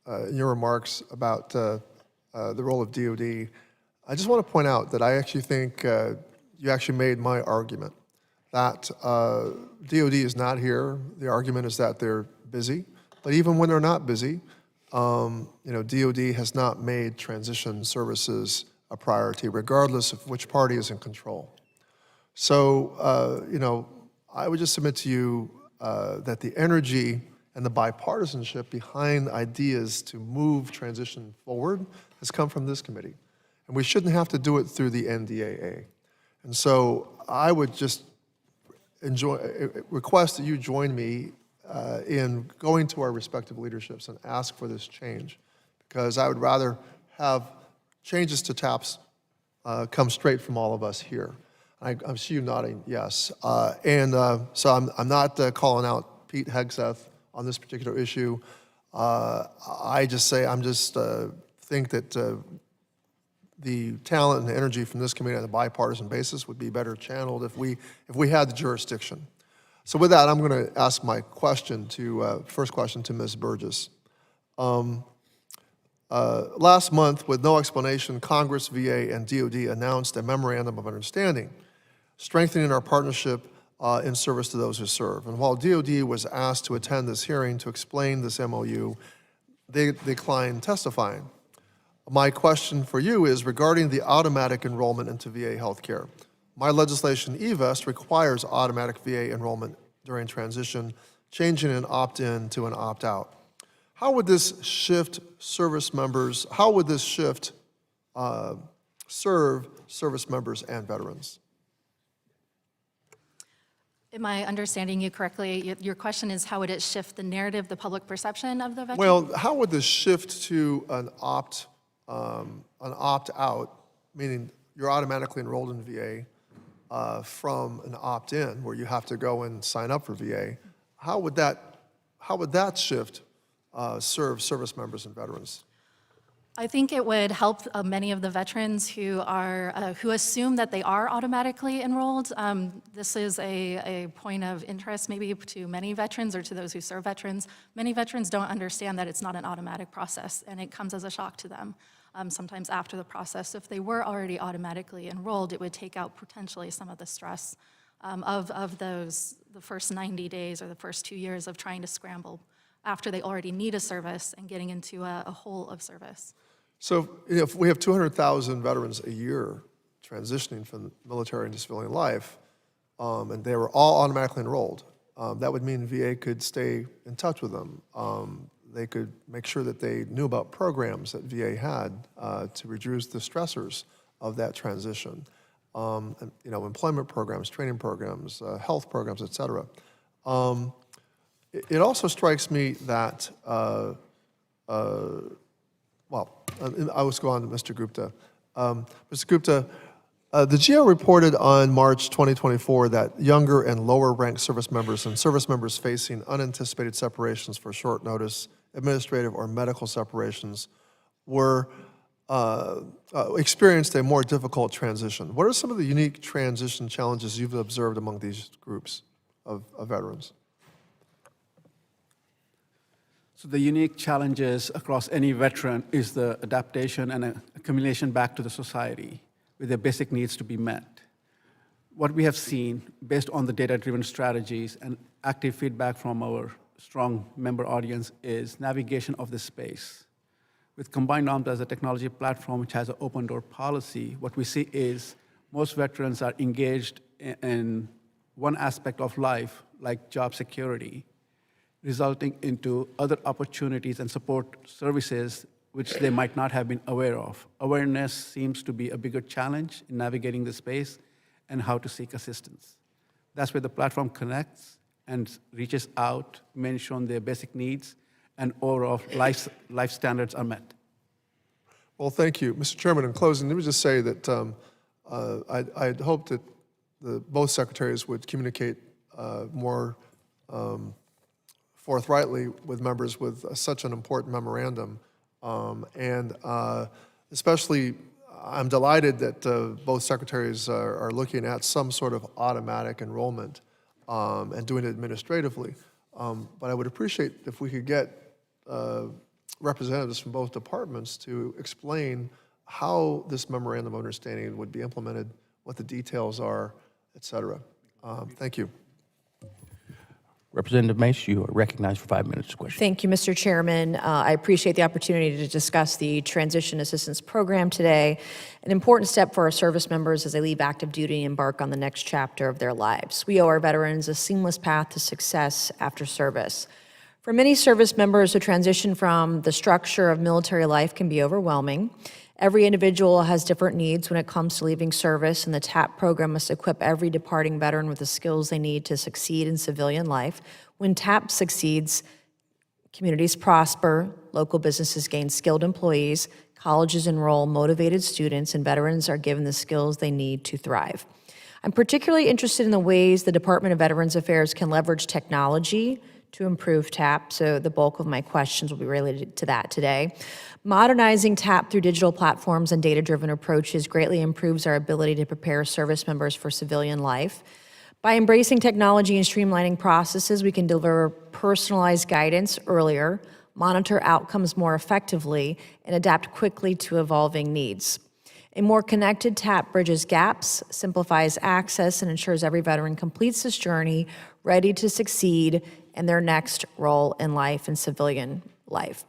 in your remarks about the role of DOD, I just want to point out that I actually think you actually made my argument that DOD is not here. The argument is that they're busy, but even when they're not busy, DOD has not made transition services a priority, regardless of which party is in control. So, I would just submit to you that the energy and the bipartisanship behind ideas to move transition forward has come from this committee. And we shouldn't have to do it through the NDAA. And so I would just request that you join me in going to our respective leaderships and ask for this change, because I would rather have changes to TAPS come straight from all of us here. I see you nodding yes. So I'm not calling out Pete Hegseth on this particular issue. I just think that the talent and the energy from this committee on a bipartisan basis would be better channeled if we had the jurisdiction. So with that, I'm going to ask my question first question to Ms. Burgess. Last month, with no explanation, Congress, VA, and DOD announced a memorandum of understanding, strengthening our partnership in service to those who serve. And while DOD was asked to attend this hearing to explain this MOU, they declined testifying. My question for you is regarding the automatic enrollment into VA healthcare. My legislation, eVest, requires automatic VA enrollment during transition, changing an opt-in to an opt-out. How would this shift service members, how would this shift serve service members and veterans? Am I understanding you correctly? Your question is, how would it shift the narrative, the public perception of the veteran? Well, how would this shift to an opt-out, meaning you're automatically enrolled in VA, from an opt-in, where you have to go and sign up for VA? How would that shift serve service members and veterans? I think it would help many of the veterans who assume that they are automatically enrolled. This is a point of interest maybe to many veterans or to those who serve veterans. Many veterans don't understand that it's not an automatic process, and it comes as a shock to them. Sometimes after the process, if they were already automatically enrolled, it would take out potentially some of the stress of the first 90 days or the first 2 years of trying to scramble after they already need a service and getting into a hole of service. So if we have 200,000 veterans a year transitioning from military into civilian life, and they were all automatically enrolled, that would mean VA could stay in touch with them. They could make sure that they knew about programs that VA had to reduce the stressors of that transition. And, employment programs, training programs, health programs, et cetera. It also strikes me that, I was going on to Mr. Gupta. Mr. Gupta, the GAO reported on March 2024 that younger and lower ranked service members and service members facing unanticipated separations for short notice, administrative or medical separations were experienced a more difficult transition. What are some of the unique transition challenges you've observed among these groups of veterans? So the unique challenges across any veteran is the adaptation and accumulation back to the society with their basic needs to be met. What we have seen, based on the data-driven strategies and active feedback from our strong member audience, is navigation of this space. With Combined Arms as a technology platform which has an open door policy, what we see is most veterans are engaged in one aspect of life, like job security, resulting into other opportunities and support services which they might not have been aware of. Awareness seems to be a bigger challenge in navigating the space and how to seek assistance. That's where the platform connects and reaches out, mention their basic needs, and overall life standards are met. Well, thank you. Mr. Chairman, in closing, let me just say that I'd hope that both secretaries would communicate more forthrightly with members with such an important memorandum. Especially, I'm delighted that both secretaries are looking at some sort of automatic enrollment and doing it administratively. But I would appreciate if we could get representatives from both departments to explain how this memorandum of understanding would be implemented, what the details are, et cetera. Thank you. Representative Mace, you are recognized for 5 minutes to question. Thank you, Mr. Chairman. I appreciate the opportunity to discuss the Transition Assistance Program today, an important step for our service members as they leave active duty and embark on the next chapter of their lives. We owe our veterans a seamless path to success after service. For many service members, the transition from the structure of military life can be overwhelming. Every individual has different needs when it comes to leaving service, and the TAP program must equip every departing veteran with the skills they need to succeed in civilian life. When TAP succeeds, communities prosper, local businesses gain skilled employees, colleges enroll motivated students, and veterans are given the skills they need to thrive. I'm particularly interested in the ways the Department of Veterans Affairs can leverage technology to improve TAP, so the bulk of my questions will be related to that today. Modernizing TAP through digital platforms and data-driven approaches greatly improves our ability to prepare service members for civilian life. By embracing technology and streamlining processes, we can deliver personalized guidance earlier, monitor outcomes more effectively, and adapt quickly to evolving needs. A more connected TAP bridges gaps, simplifies access, and ensures every veteran completes this journey ready to succeed in their next role in life and civilian life.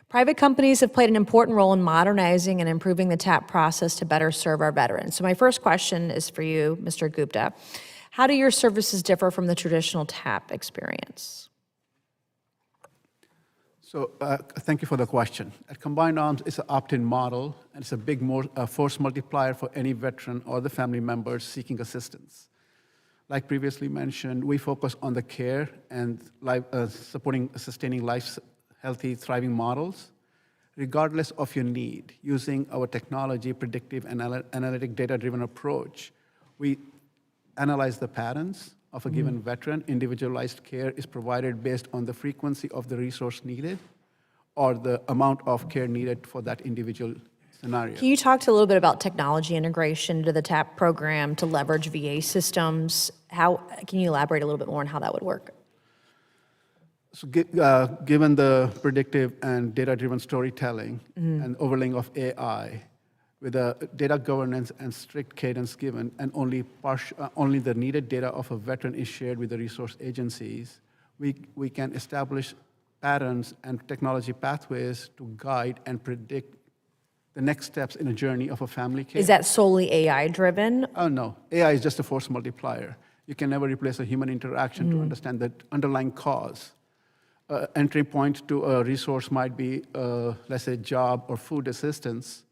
Private companies have played an important role in modernizing and improving the TAP process to better serve our veterans. So my first question is for you, Mr. Gupta. How do your services differ from the traditional TAP experience? So thank you for the question. At Combined Arms, it's an opt-in model, and it's a big force multiplier for any veteran or the family members seeking assistance. Like previously mentioned, we focus on the care and supporting, sustaining life, healthy, thriving models, regardless of your need. Using our technology, predictive and analytic data-driven approach, we analyze the patterns of a given veteran. Individualized care is provided based on the frequency of the resource needed or the amount of care needed for that individual scenario. Can you talk to a little bit about technology integration to the TAP program to leverage VA systems? Can you elaborate a little bit more on how that would work? So given the predictive and data-driven storytelling and overlaying of AI, with the data governance and strict cadence given, and only the needed data of a veteran is shared with the resource agencies, we can establish patterns and technology pathways to guide and predict the next steps in a journey of a family case. Is that solely AI-driven? Oh, no. AI is just a force multiplier. You can never replace a human interaction to understand the underlying cause. Entry point to a resource might be, let's say, job or food assistance,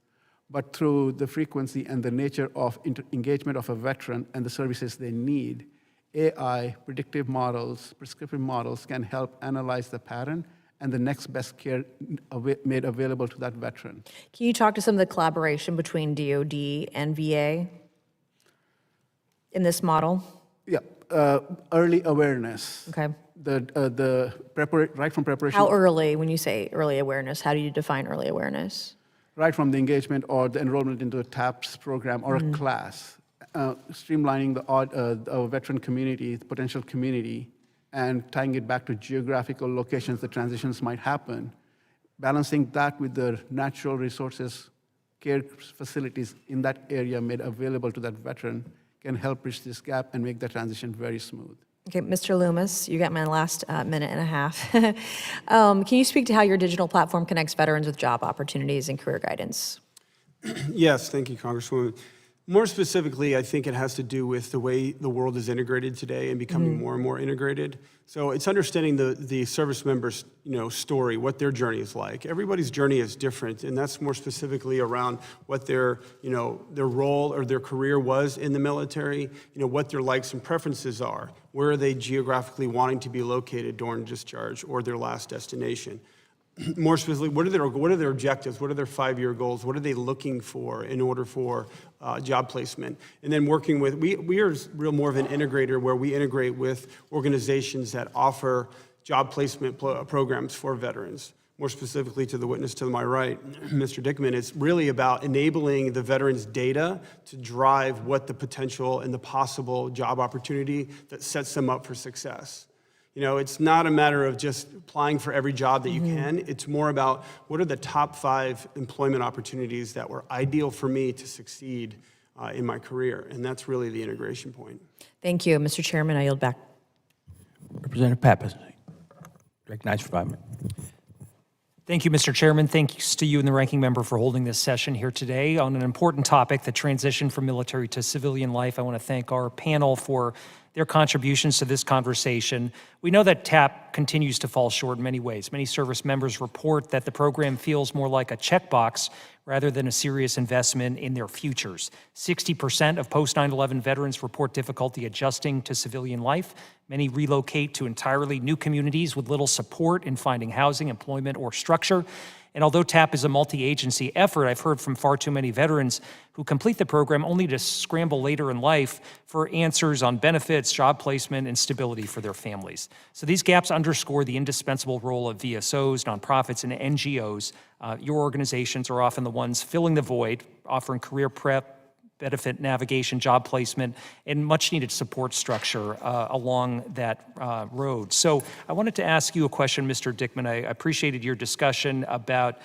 but through the frequency and the nature of engagement of a veteran and the services they need, AI, predictive models, prescriptive models can help analyze the pattern and the next best care made available to that veteran. Can you talk to some of the collaboration between DoD and VA in this model? Yeah, early awareness. Okay. Right from preparation. How early, when you say early awareness, how do you define early awareness? Right from the engagement or the enrollment into a TAPS program or a class, streamlining the veteran community, the potential community, and tying it back to geographical locations the transitions might happen, balancing that with the natural resources, care facilities in that area made available to that veteran can help bridge this gap and make the transition very smooth. Okay, Mr. Loomis, you got my last minute and a half. Can you speak to how your digital platform connects veterans with job opportunities and career guidance? Yes, thank you, Congresswoman. More specifically, I think it has to do with the way the world is integrated today and becoming more and more integrated. So it's understanding the service member's story, what their journey is like. Everybody's journey is different, and that's more specifically around what their role or their career was in the military, what their likes and preferences are, where are they geographically wanting to be located during discharge or their last destination. More specifically, what are their objectives? What are their 5-year goals? What are they looking for in order for job placement? And then working with, we are more of an integrator where we integrate with organizations that offer job placement programs for veterans. More specifically to the witness to my right, Mr. Dickman, it's really about enabling the veterans' data to drive what the potential and the possible job opportunity that sets them up for success. It's not a matter of just applying for every job that you can. It's more about what are the top 5 employment opportunities that were ideal for me to succeed in my career. And that's really the integration point. Thank you. Mr. Chairman, I yield back. Representative Pappas, recognized for 5 minutes. Thank you, Mr. Chairman. Thanks to you and the ranking member for holding this session here today on an important topic, the transition from military to civilian life. I want to thank our panel for their contributions to this conversation. We know that TAP continues to fall short in many ways. Many service members report that the program feels more like a checkbox rather than a serious investment in their futures. 60% of post 9/11 veterans report difficulty adjusting to civilian life. Many relocate to entirely new communities with little support in finding housing, employment, or structure. And although TAP is a multi-agency effort, I've heard from far too many veterans who complete the program only to scramble later in life for answers on benefits, job placement, and stability for their families. So these gaps underscore the indispensable role of VSOs, nonprofits, and NGOs. Your organizations are often the ones filling the void, offering career prep, benefit navigation, job placement, and much needed support structure along that road. So I wanted to ask you a question, Mr. Dickman. I appreciated your discussion about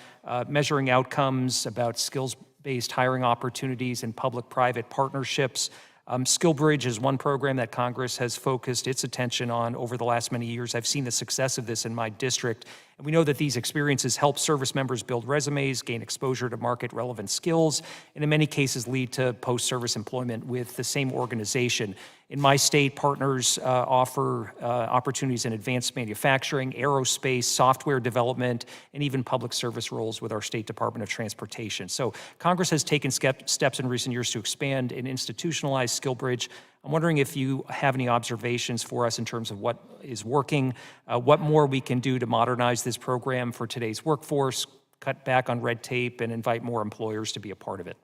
measuring outcomes, about skills-based hiring opportunities and public-private partnerships. SkillBridge is one program that Congress has focused its attention on over the last many years. I've seen the success of this in my district. And we know that these experiences help service members build resumes, gain exposure to market-relevant skills, and in many cases lead to post-service employment with the same organization. In my state, partners offer opportunities in advanced manufacturing, aerospace, software development, and even public service roles with our State Department of Transportation. So Congress has taken steps in recent years to expand and institutionalize SkillBridge. I'm wondering if you have any observations for us in terms of what is working, what more we can do to modernize this program for today's workforce, cut back on red tape, and invite more employers to be a part of it.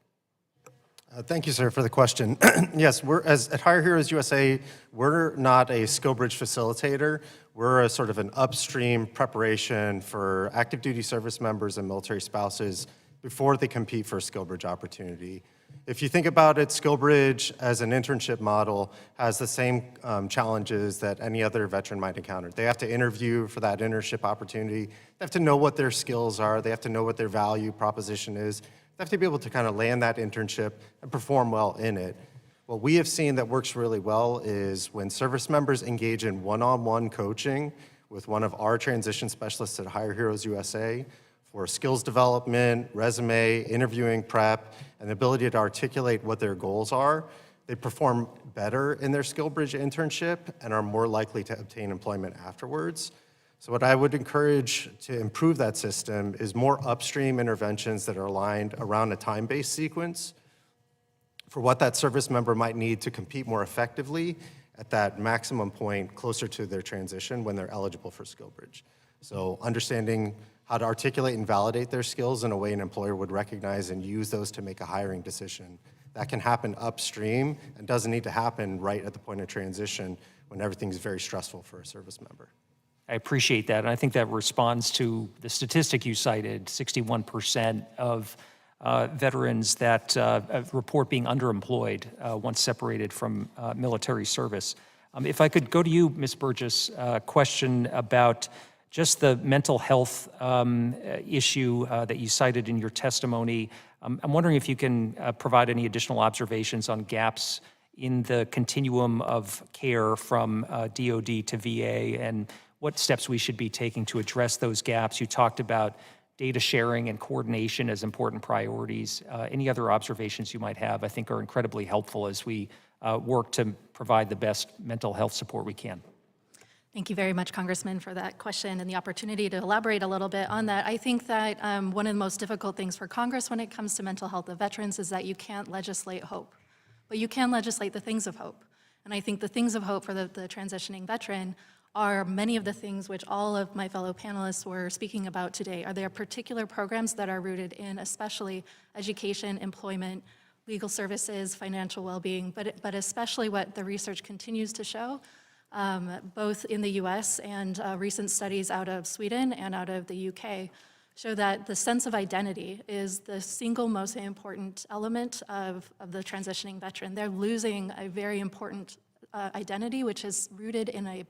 Thank you, sir, for the question. Yes, at Hire Heroes USA, we're not a SkillBridge facilitator. We're a sort of an upstream preparation for active duty service members and military spouses before they compete for a SkillBridge opportunity. If you think about it, SkillBridge as an internship model has the same challenges that any other veteran might encounter. They have to interview for that internship opportunity. They have to know what their skills are. They have to know what their value proposition is. They have to be able to kind of land that internship and perform well in it. What we have seen that works really well is when service members engage in one-on-one coaching with one of our transition specialists at Hire Heroes USA for skills development, resume, interviewing prep, and the ability to articulate what their goals are, they perform better in their SkillBridge internship and are more likely to obtain employment afterwards. So what I would encourage to improve that system is more upstream interventions that are aligned around a time-based sequence for what that service member might need to compete more effectively at that maximum point closer to their transition when they're eligible for SkillBridge. So understanding how to articulate and validate their skills in a way an employer would recognize and use those to make a hiring decision. That can happen upstream and doesn't need to happen right at the point of transition when everything's very stressful for a service member. I appreciate that, and I think that responds to the statistic you cited, 61% of veterans that report being underemployed once separated from military service. If I could go to you, Ms. Burgess, a question about just the mental health issue that you cited in your testimony. I'm wondering if you can provide any additional observations on gaps in the continuum of care from DOD to VA and what steps we should be taking to address those gaps. You talked about data sharing and coordination as important priorities. Any other observations you might have, I think, are incredibly helpful as we work to provide the best mental health support we can. Thank you very much, Congressman, for that question and the opportunity to elaborate a little bit on that. I think that one of the most difficult things for Congress when it comes to mental health of veterans is that you can't legislate hope, but you can legislate the things of hope. And I think the things of hope for the transitioning veteran are many of the things which all of my fellow panelists were speaking about today. Are there particular programs that are rooted in especially education, employment, legal services, financial well-being, but especially what the research continues to show, both in the US and recent studies out of Sweden and out of the UK, show that the sense of identity is the single most important element of the transitioning veteran. They're losing a very important identity, which is rooted in a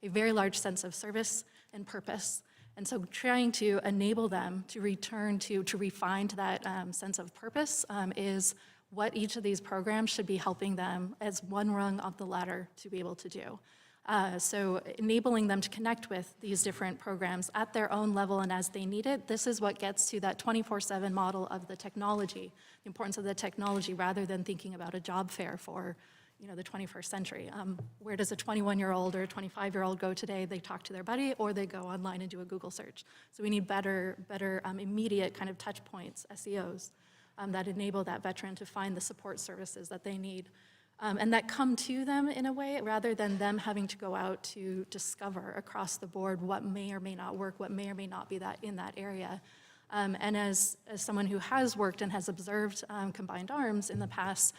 very large sense of service and purpose. And so trying to enable them to return to refine that sense of purpose is what each of these programs should be helping them as one rung of the ladder to be able to do. So enabling them to connect with these different programs at their own level and as they need it, this is what gets to that 24/7 model of the technology, the importance of the technology rather than thinking about a job fair for the 21st century. Where does a 21-year-old or a 25-year-old go today? They talk to their buddy or they go online and do a Google search. So we need better immediate kind of touch points, SEOs, that enable that veteran to find the support services that they need and that come to them in a way rather than them having to go out to discover across the board what may or may not work, what may or may not be in that area. And as someone who has worked and has observed Combined Arms in the past,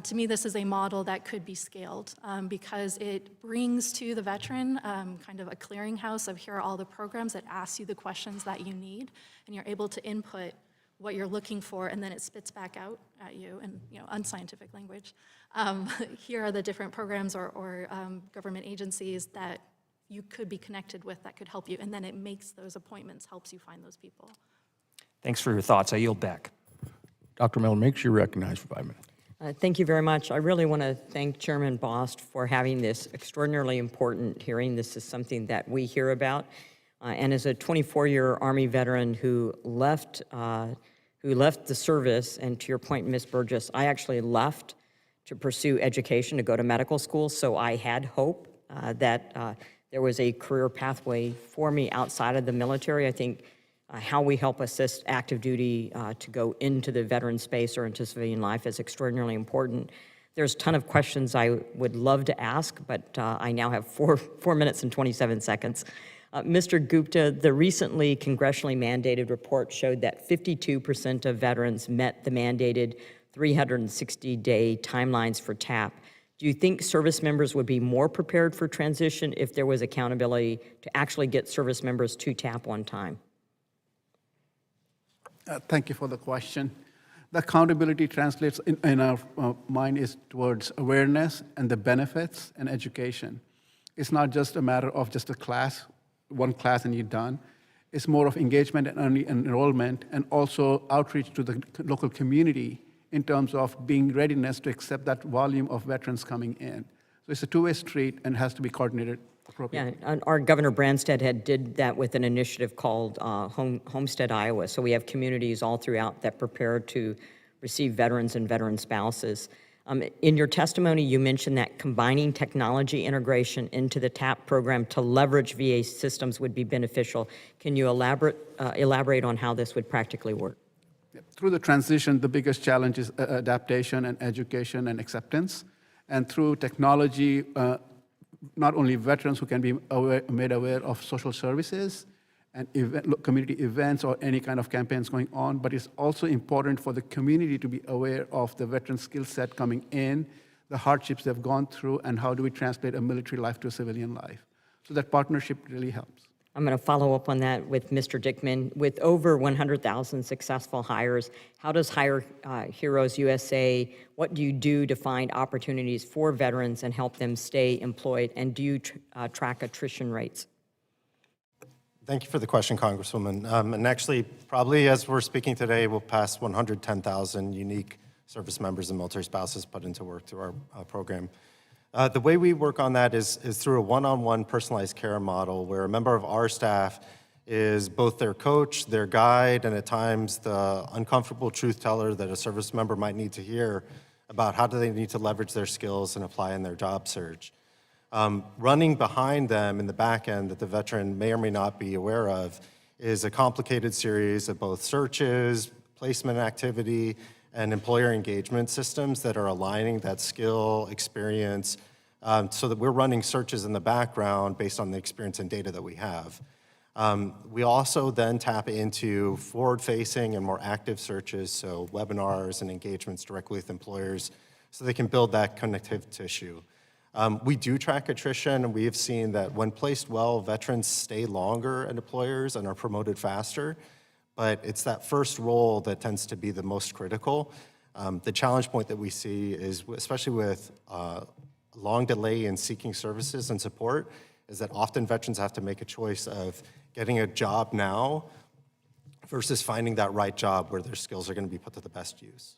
to me, this is a model that could be scaled because it brings to the veteran kind of a clearinghouse of here are all the programs that ask you the questions that you need, and you're able to input what you're looking for, and then it spits back out at you in unscientific language. Here are the different programs or government agencies that you could be connected with that could help you, and then it makes those appointments, helps you find those people. Thanks for your thoughts. I yield back. Dr. Miller, makes you recognized for 5 minutes. Thank you very much. I really want to thank Chairman Bost for having this extraordinarily important hearing. This is something that we hear about. And as a 24-year Army veteran who left the service, and to your point, Ms. Burgess, I actually left to pursue education, to go to medical school. So I had hope that there was a career pathway for me outside of the military. I think how we help assist active duty to go into the veteran space or into civilian life is extraordinarily important. There's a ton of questions I would love to ask, but I now have 4 minutes and 27 seconds. Mr. Gupta, the recently congressionally mandated report showed that 52% of veterans met the mandated 360-day timelines for TAP. Do you think service members would be more prepared for transition if there was accountability to actually get service members to TAP on time? Thank you for the question. The accountability translates in our mind is towards awareness and the benefits and education. It's not just a matter of just a class, one class and you're done. It's more of engagement and early enrollment and also outreach to the local community in terms of being readiness to accept that volume of veterans coming in. So it's a two-way street and has to be coordinated appropriately. Yeah, and our Governor Branstad did that with an initiative called Homestead Iowa. So we have communities all throughout that prepare to receive veterans and veteran spouses. In your testimony, you mentioned that combining technology integration into the TAP program to leverage VA systems would be beneficial. Can you elaborate on how this would practically work? Through the transition, the biggest challenge is adaptation and education and acceptance. And through technology, not only veterans who can be made aware of social services and community events or any kind of campaigns going on, but it's also important for the community to be aware of the veteran skill set coming in, the hardships they've gone through, and how do we translate a military life to a civilian life. So that partnership really helps. I'm going to follow up on that with Mr. Dickman. With over 100,000 successful hires, how does Hire Heroes USA, what do you do to find opportunities for veterans and help them stay employed? And do you track attrition rates? Thank you for the question, Congresswoman. And actually, probably as we're speaking today, we'll pass 110,000 unique service members and military spouses put into work through our program. The way we work on that is through a one-on-one personalized care model where a member of our staff is both their coach, their guide, and at times the uncomfortable truth teller that a service member might need to hear about how do they need to leverage their skills and apply in their job search. Running behind them in the back end that the veteran may or may not be aware of is a complicated series of both searches, placement activity, and employer engagement systems that are aligning that skill, experience, so that we're running searches in the background based on the experience and data that we have. We also then tap into forward-facing and more active searches, so webinars and engagements directly with employers, so they can build that connective tissue. We do track attrition, and we have seen that when placed well, veterans stay longer at employers and are promoted faster. But it's that first role that tends to be the most critical. The challenge point that we see is, especially with long delay in seeking services and support, is that often veterans have to make a choice of getting a job now versus finding that right job where their skills are going to be put to the best use.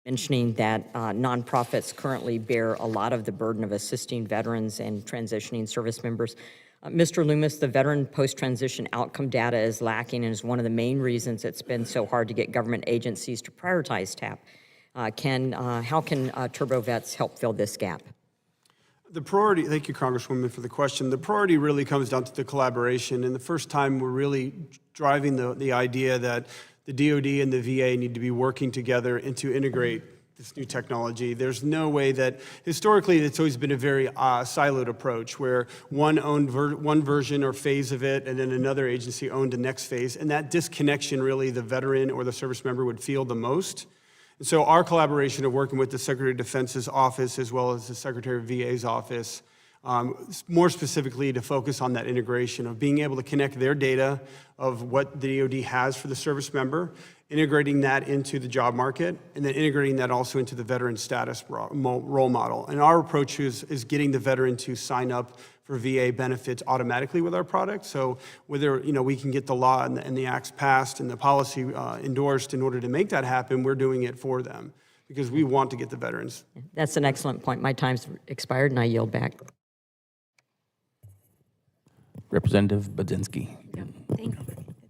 Mentioning that nonprofits currently bear a lot of the burden of assisting veterans and transitioning service members. Mr. Loomis, the veteran post-transition outcome data is lacking and is one of the main reasons it's been so hard to get government agencies to prioritize TAP. How can TurboVets help fill this gap? The priority, thank you, Congresswoman, for the question. The priority really comes down to the collaboration. And the first time we're really driving the idea that the DoD and the VA need to be working together and to integrate this new technology. There's no way that, historically, it's always been a very siloed approach where one owned one version or phase of it and then another agency owned the next phase. And that disconnection really the veteran or the service member would feel the most. And so our collaboration of working with the Secretary of Defense's office as well as the Secretary of VA's office, more specifically to focus on that integration of being able to connect their data of what the DoD has for the service member, integrating that into the job market, and then integrating that also into the veteran status role model. And our approach is getting the veteran to sign up for VA benefits automatically with our product. So whether we can get the law and the acts passed and the policy endorsed in order to make that happen, we're doing it for them because we want to get the veterans. That's an excellent point. My time's expired and I yield back. Representative Budzinski.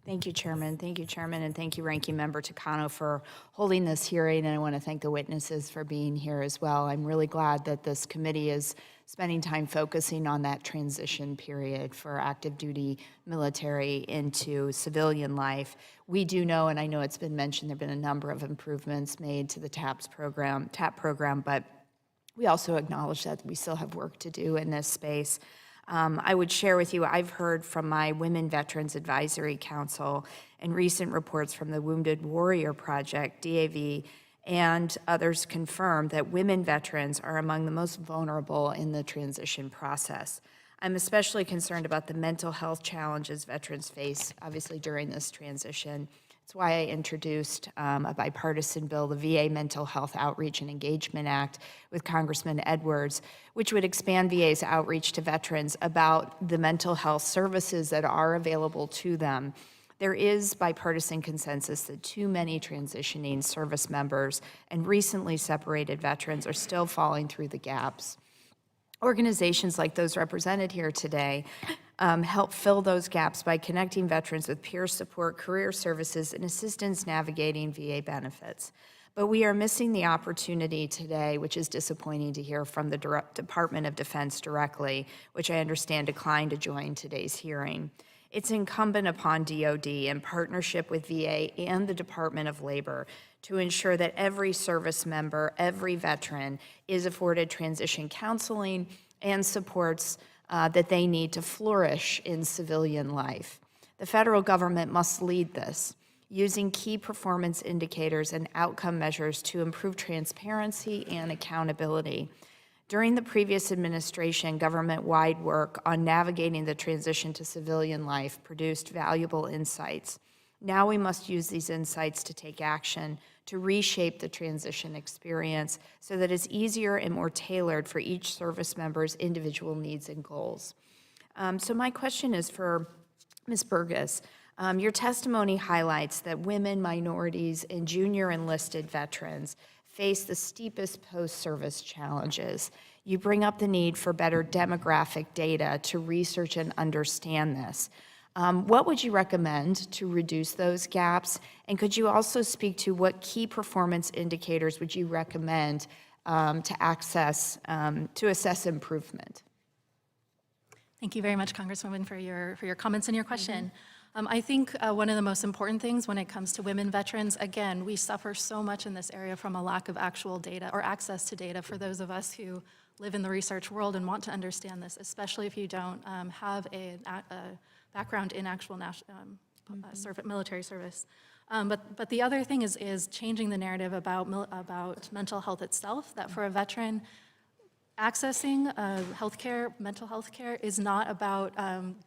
Thank you, Chairman. Thank you, Chairman, and thank you, Ranking Member Takano, for holding this hearing, and I want to thank the witnesses for being here as well. I'm really glad that this committee is spending time focusing on that transition period for active duty military into civilian life. We do know, and I know it's been mentioned, there have been a number of improvements made to the TAP program, but we also acknowledge that we still have work to do in this space. I would share with you, I've heard from my Women Veterans Advisory Council and recent reports from the Wounded Warrior Project, DAV, and others confirm that women veterans are among the most vulnerable in the transition process. I'm especially concerned about the mental health challenges veterans face, obviously, during this transition. That's why I introduced a bipartisan bill, the VA Mental Health Outreach and Engagement Act, with Congressman Edwards, which would expand VA's outreach to veterans about the mental health services that are available to them. There is bipartisan consensus that too many transitioning service members and recently separated veterans are still falling through the gaps. Organizations like those represented here today help fill those gaps by connecting veterans with peer support, career services, and assistance navigating VA benefits. But we are missing the opportunity today, which is disappointing to hear from the Department of Defense directly, which I understand declined to join today's hearing. It's incumbent upon DoD, in partnership with VA and the Department of Labor, to ensure that every service member, every veteran, is afforded transition counseling and supports that they need to flourish in civilian life. The federal government must lead this, using key performance indicators and outcome measures to improve transparency and accountability. During the previous administration, government-wide work on navigating the transition to civilian life produced valuable insights. Now we must use these insights to take action to reshape the transition experience so that it's easier and more tailored for each service member's individual needs and goals. So my question is for Ms. Burgess. Your testimony highlights that women, minorities, and junior enlisted veterans face the steepest post-service challenges. You bring up the need for better demographic data to research and understand this. What would you recommend to reduce those gaps? And could you also speak to what key performance indicators would you recommend to assess improvement? Thank you very much, Congresswoman, for your comments and your question. I think one of the most important things when it comes to women veterans, again, we suffer so much in this area from a lack of actual data or access to data for those of us who live in the research world and want to understand this, especially if you don't have a background in actual military service. But the other thing is changing the narrative about mental health itself, that for a veteran, accessing mental health care is not about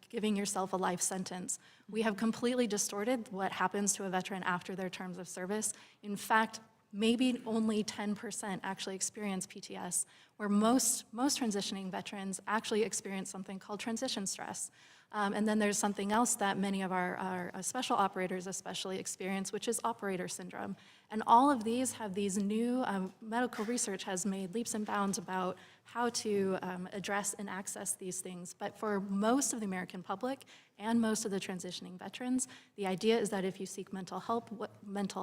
giving yourself a life sentence. We have completely distorted what happens to a veteran after their terms of service. In fact, maybe only 10% actually experience PTS, where most transitioning veterans actually experience something called transition stress. And then there's something else that many of our special operators especially experience, which is operator syndrome. And all of these have these new, medical research has made leaps and bounds about how to address and access these things. But for most of the American public and most of the transitioning veterans, the idea is that if you seek mental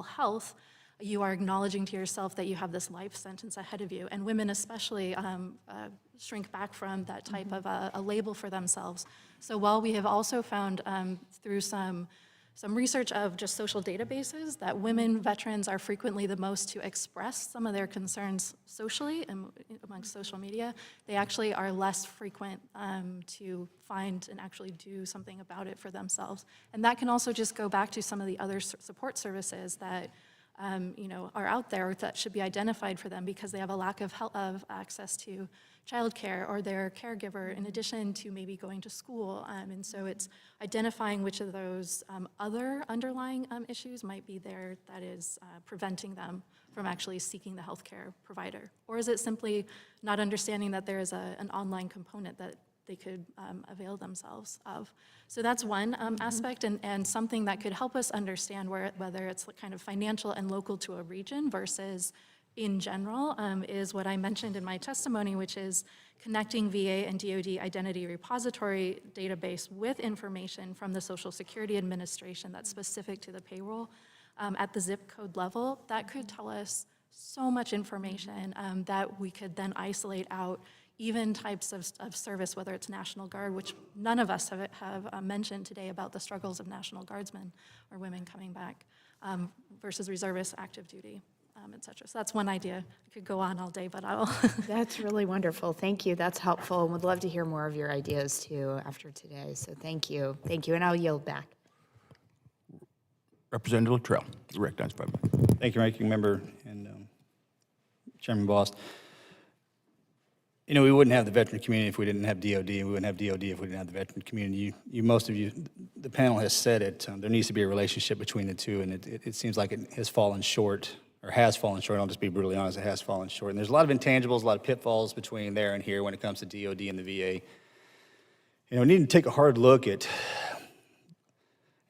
health, you are acknowledging to yourself that you have this life sentence ahead of you. And women especially shrink back from that type of a label for themselves. So while we have also found through some research of just social databases that women veterans are frequently the most to express some of their concerns socially and amongst social media, they actually are less frequent to find and actually do something about it for themselves. And that can also just go back to some of the other support services that are out there that should be identified for them because they have a lack of access to childcare or their caregiver in addition to maybe going to school. And so it's identifying which of those other underlying issues might be there that is preventing them from actually seeking the healthcare provider. Or is it simply not understanding that there is an online component that they could avail themselves of. So that's one aspect, and something that could help us understand whether it's kind of financial and local to a region versus in general is what I mentioned in my testimony, which is connecting VA and DoD identity repository database with information from the Social Security Administration that's specific to the payroll at the zip code level. That could tell us so much information that we could then isolate out even types of service, whether it's National Guard, which none of us have mentioned today about the struggles of National Guardsmen or women coming back, versus reservists, active duty, et cetera. So that's one idea. I could go on all day, but I will. That's really wonderful. Thank you. That's helpful. And would love to hear more of your ideas too after today. So thank you. Thank you. And I'll yield back. Representative Luttrell, you recognized by. Thank you, Ranking Member and Chairman Boss. You know, we wouldn't have the veteran community if we didn't have DOD, and we wouldn't have DOD if we didn't have the veteran community. Most of you, the panel has said it. There needs to be a relationship between the two, and it seems like it has fallen short, or has fallen short. I'll just be brutally honest, it has fallen short. And there's a lot of intangibles, a lot of pitfalls between there and here when it comes to DOD and the VA. You know, we need to take a hard look at,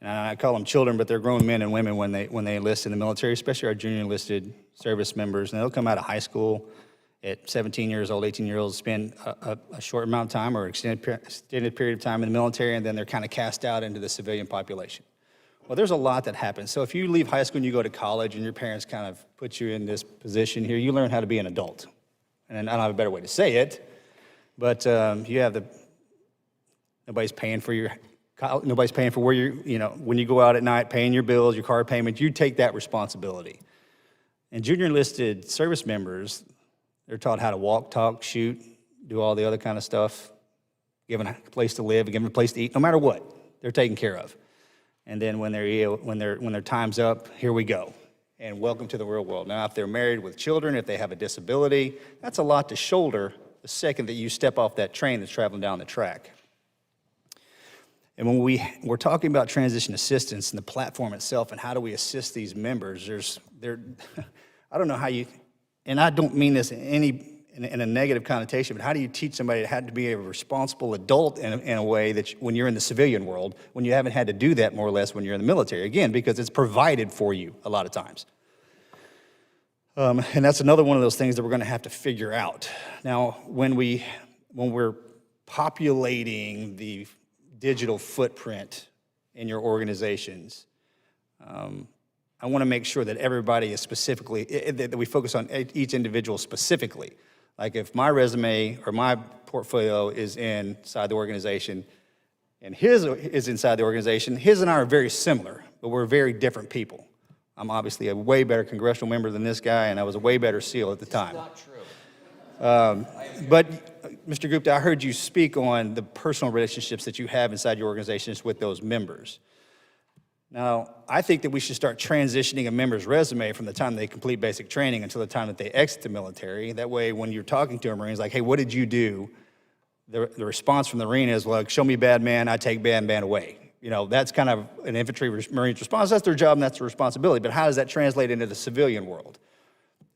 and I call them children, but they're grown men and women when they enlist in the military, especially our junior enlisted service members. And they'll come out of high school at 17 years old, 18 years old, spend a short amount of time or extended period of time in the military, and then they're kind of cast out into the civilian population. Well, there's a lot that happens. So if you leave high school and you go to college and your parents kind of put you in this position here, you learn how to be an adult. And I don't have a better way to say it, but you have nobody's paying for your nobody's paying for where when you go out at night, paying your bills, your car payments, you take that responsibility. And junior enlisted service members, they're taught how to walk, talk, shoot, do all the other kind of stuff, given a place to live, given a place to eat, no matter what, they're taken care of. And then when their time's up, here we go. And welcome to the real world. Now, if they're married with children, if they have a disability, that's a lot to shoulder the second that you step off that train that's traveling down the track. And when we're talking about transition assistance and the platform itself and how do we assist these members, I don't know how you, and I don't mean this in a negative connotation, but how do you teach somebody how to be a responsible adult in a way that when you're in the civilian world, when you haven't had to do that more or less when you're in the military? Again, because it's provided for you a lot of times. And that's another one of those things that we're going to have to figure out. Now, when we're populating the digital footprint in your organizations, I want to make sure that everybody is specifically, that we focus on each individual specifically. Like if my resume or my portfolio is inside the organization and his is inside the organization, his and I are very similar, but we're very different people. I'm obviously a way better congressional member than this guy, and I was a way better SEAL at the time. That's not true. But Mr. Gupta, I heard you speak on the personal relationships that you have inside your organizations with those members. Now, I think that we should start transitioning a member's resume from the time they complete basic training until the time that they exit the military. That way, when you're talking to a Marine, it's like, hey, what did you do? The response from the Marine is like, show me bad man, I take bad man away. You know, that's kind of an infantry Marine's response. That's their job and that's their responsibility. But how does that translate into the civilian world?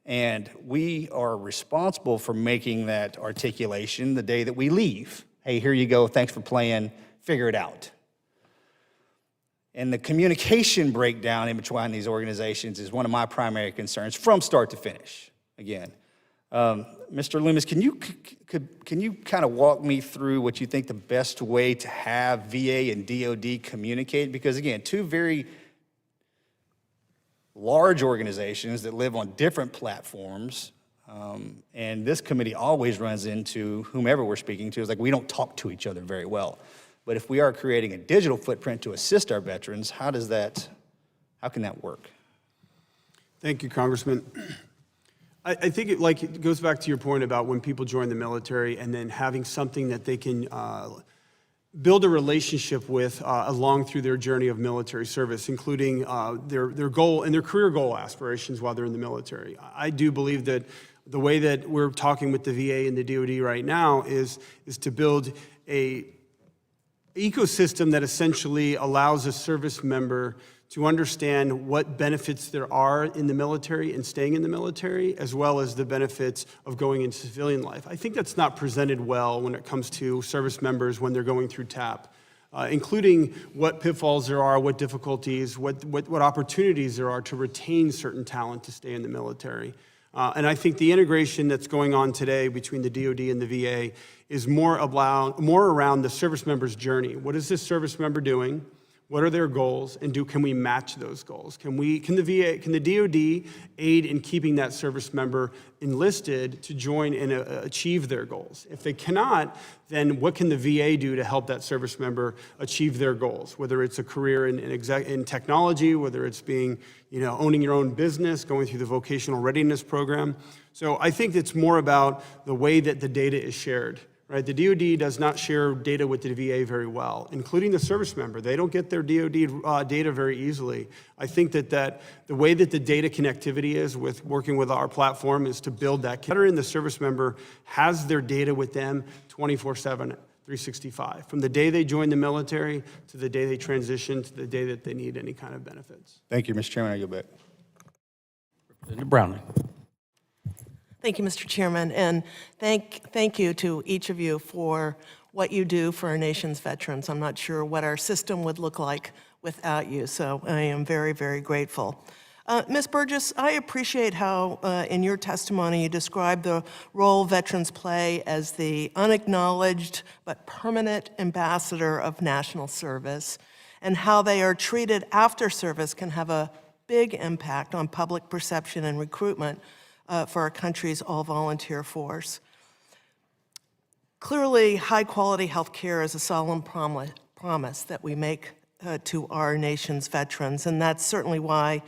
And we are responsible for making that articulation the day that we leave. Hey, here you go, thanks for playing, figure it out. And the communication breakdown in between these organizations is one of my primary concerns from start to finish, again. Mr. Loomis, can you kind of walk me through what you think the best way to have VA and DOD communicate? Because again, two very large organizations that live on different platforms, and this committee always runs into whomever we're speaking to, is like we don't talk to each other very well. But if we are creating a digital footprint to assist our veterans, how can that work? Thank you, Congressman. I think it goes back to your point about when people join the military and then having something that they can build a relationship with along through their journey of military service, including their goal and their career goal aspirations while they're in the military. I do believe that the way that we're talking with the VA and the DoD right now is to build a ecosystem that essentially allows a service member to understand what benefits there are in the military and staying in the military, as well as the benefits of going into civilian life. I think that's not presented well when it comes to service members when they're going through TAP, including what pitfalls there are, what difficulties, what opportunities there are to retain certain talent to stay in the military. And I think the integration that's going on today between the DoD and the VA is more around the service member's journey. What is this service member doing? What are their goals, and can we match those goals? Can the DoD aid in keeping that service member enlisted to join and achieve their goals? If they cannot, then what can the VA do to help that service member achieve their goals? Whether it's a career in technology, whether it's owning your own business, going through the vocational readiness program. So I think it's more about the way that the data is shared. Right, the DoD does not share data with the VA very well, including the service member. They don't get their DoD data very easily. I think that the way that the data connectivity is with working with our platform is to build that. And the service member has their data with them 24/7, 365, from the day they join the military to the day they transition to the day that they need any kind of benefits. Thank you, Mr. Chairman. I yield back. Representative Brownlee. Thank you, Mr. Chairman, and thank you to each of you for what you do for our nation's veterans. I'm not sure what our system would look like without you, so I am very, very grateful. Ms. Burgess, I appreciate how in your testimony you described the role veterans play as the unacknowledged but permanent ambassador of national service, and how they are treated after service can have a big impact on public perception and recruitment for our country's all-volunteer force. Clearly, high-quality health care is a solemn promise that we make to our nation's veterans, and that's certainly why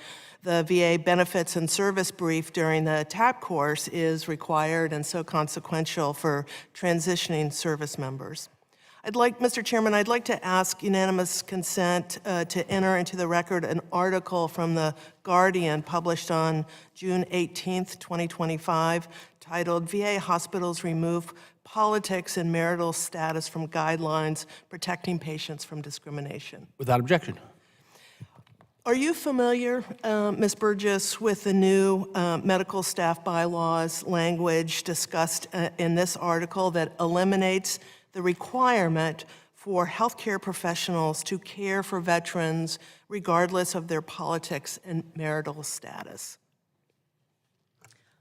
the VA benefits and service brief during the TAP course is required and so consequential for transitioning service members. Mr. Chairman, I'd like to ask unanimous consent to enter into the record an article from The Guardian published on June 18th, 2025, titled "VA Hospitals Remove Politics and Marital Status from Guidelines Protecting Patients from Discrimination." Without objection. Are you familiar, Ms. Burgess, with the new medical staff bylaws language discussed in this article that eliminates the requirement for healthcare professionals to care for veterans regardless of their politics and marital status?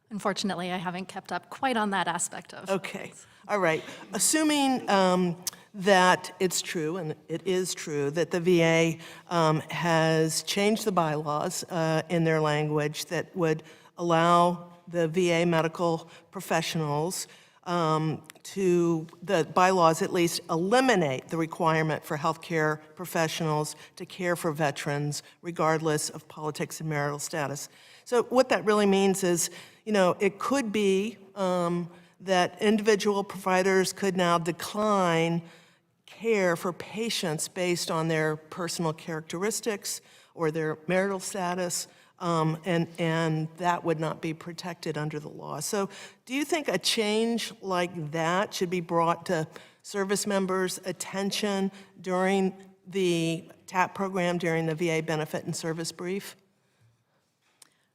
Unfortunately, I haven't kept up quite on that aspect of. Okay, all right. Assuming that it's true, and it is true, that the VA has changed the bylaws in their language that would allow the VA medical professionals the bylaws at least eliminate the requirement for healthcare professionals to care for veterans regardless of politics and marital status. So what that really means is, it could be that individual providers could now decline care for patients based on their personal characteristics or their marital status, and that would not be protected under the law. So do you think a change like that should be brought to service members' attention during the TAP program, during the VA benefit and service brief?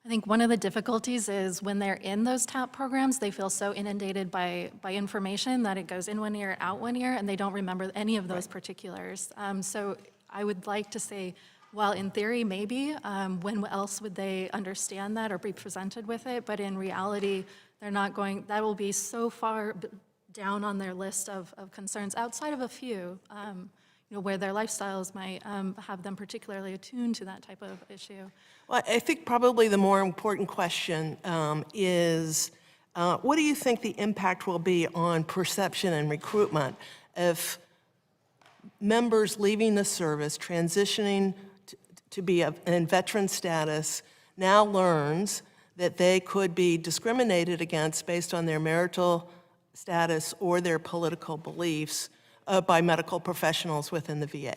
I think one of the difficulties is when they're in those TAP programs, they feel so inundated by information that it goes in one ear, out one ear, and they don't remember any of those particulars. So I would like to say, while in theory, maybe, when else would they understand that or be presented with it? But in reality, they're not going, that will be so far down on their list of concerns, outside of a few, where their lifestyles might have them particularly attuned to that type of issue. Well, I think probably the more important question is, what do you think the impact will be on perception and recruitment if members leaving the service, transitioning to be in veteran status, now learns that they could be discriminated against based on their marital status or their political beliefs by medical professionals within the VA?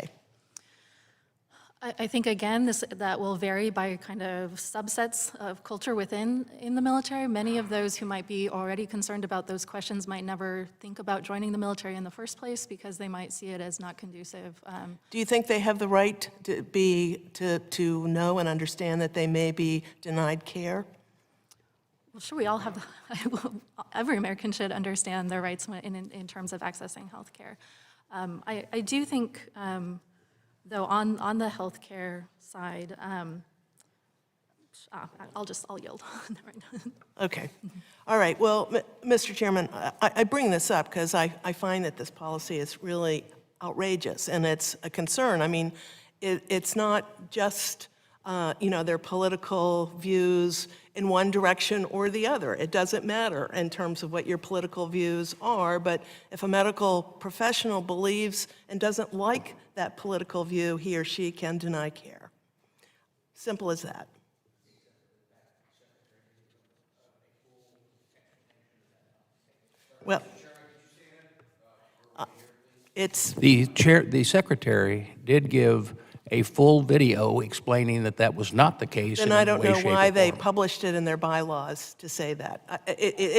I think, again, that will vary by kind of subsets of culture in the military. Many of those who might be already concerned about those questions might never think about joining the military in the first place because they might see it as not conducive. Do you think they have the right to know and understand that they may be denied care? Well, sure, we all have, every American should understand their rights in terms of accessing health care. I do think, though, on the healthcare side, I'll yield. Okay. All right. Well, Mr. Chairman, I bring this up because I find that this policy is really outrageous, and it's a concern. I mean, it's not just, their political views in one direction or the other. It doesn't matter in terms of what your political views are, but if a medical professional believes and doesn't like that political view, he or she can deny care. Simple as that. Well, it's, The secretary did give a full video explaining that that was not the case in then I any don't way, know shape, or why they form. published it in their bylaws to say that.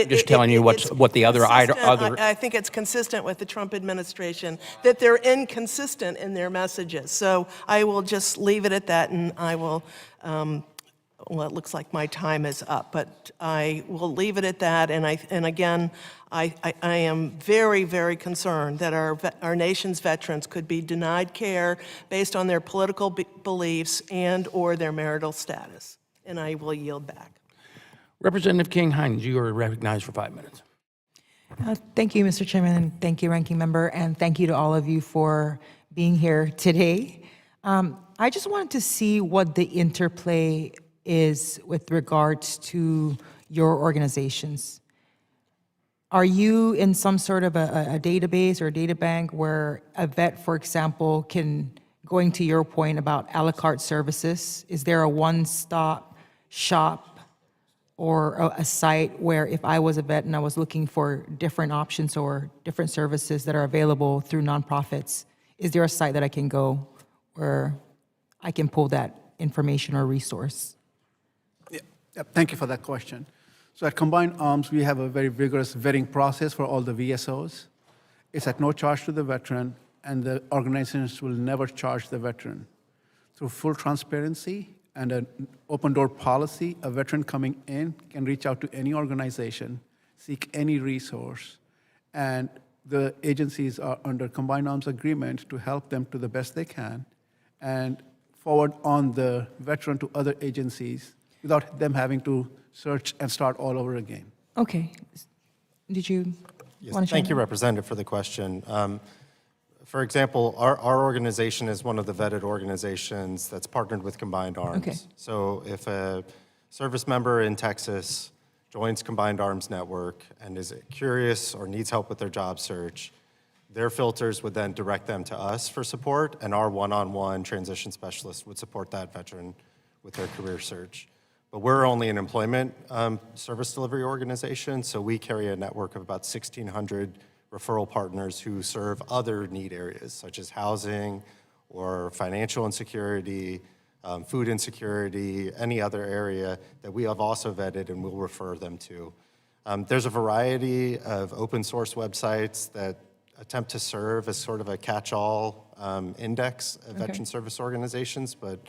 Just telling you what the other I think it's consistent with the Trump administration, that they're inconsistent in their messages. So I will just leave it at that, and I will, well, it looks like my time is up, but I will leave it at that. And again, I am very, very concerned that our nation's veterans could be denied care based on their political beliefs and/or their marital status. And I will yield back. Representative King-Hines, you are recognized for 5 minutes. Thank you, Mr. Chairman, and thank you, Ranking Member, and thank you to all of you for being here today. I just wanted to see what the interplay is with regards to your organizations. Are you in some sort of a database or a data bank where a vet, for example, can, going to your point about a la carte services, is there a one-stop shop or a site where if I was a vet and I was looking for different options or different services that are available through nonprofits, is there a site that I can go where I can pull that information or resource? Thank you for that question. So at Combined Arms, we have a very vigorous vetting process for all the VSOs. It's at no charge to the veteran, and the organizations will never charge the veteran. Through full transparency and an open door policy, a veteran coming in can reach out to any organization, seek any resource, and the agencies are under Combined Arms agreement to help them to the best they can and forward on the veteran to other agencies without them having to search and start all over again. Okay. Did you want to Thank you, Representative, for the question. For example, our organization is one of the vetted organizations that's partnered with Combined Arms. Okay. So if a service member in Texas joins Combined Arms Network and is curious or needs help with their job search, their filters would then direct them to us for support, and our one-on-one transition specialist would support that veteran with their career search. But we're only an employment service delivery organization, so we carry a network of about 1,600 referral partners who serve other need areas, such as housing or financial insecurity, food insecurity, any other area that we have also vetted and will refer them to. There's a variety of open source websites that attempt to serve as sort of a catch-all index of veteran service organizations, but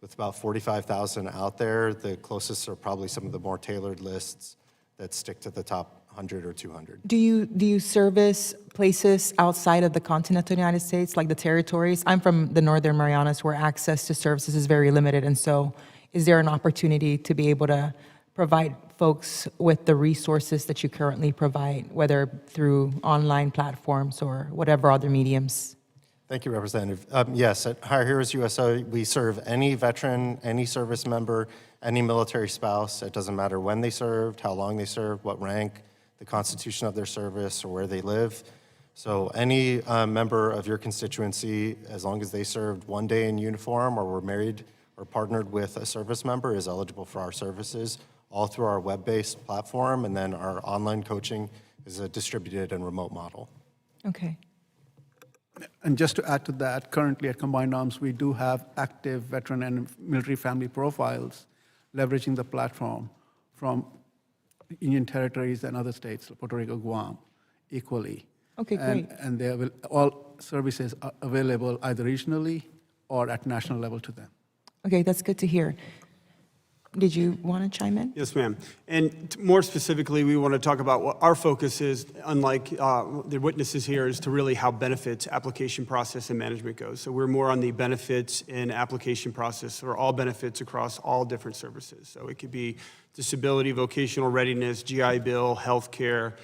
with about 45,000 out there, the closest are probably some of the more tailored lists that stick to the top 100 or 200. Do you service places outside of the continental United States, like the territories? I'm from the Northern Marianas, where access to services is very limited, and so is there an opportunity to be able to provide folks with the resources that you currently provide, whether through online platforms or whatever other mediums? Thank you, Representative. Yes, at Hire Heroes USA, we serve any veteran, any service member, any military spouse. It doesn't matter when they served, how long they served, what rank, the constitution of their service, or where they live. So any member of your constituency, as long as they served one day in uniform or were married or partnered with a service member, is eligible for our services, all through our web-based platform, and then our online coaching is a distributed and remote model. Okay. And just to add to that, currently at Combined Arms, we do have active veteran and military family profiles leveraging the platform from Union territories and other states, Puerto Rico, Guam, equally. Okay, great. And all services are available either regionally or at national level to them. Okay, that's good to hear. did you want to chime in? Yes, ma'am. And more specifically, we want to talk about what our focus is, unlike the witnesses here, is to really how benefits application process and management goes. So we're more on the benefits and application process for all benefits across all different services. So it could be disability, vocational readiness, GI Bill, healthcare,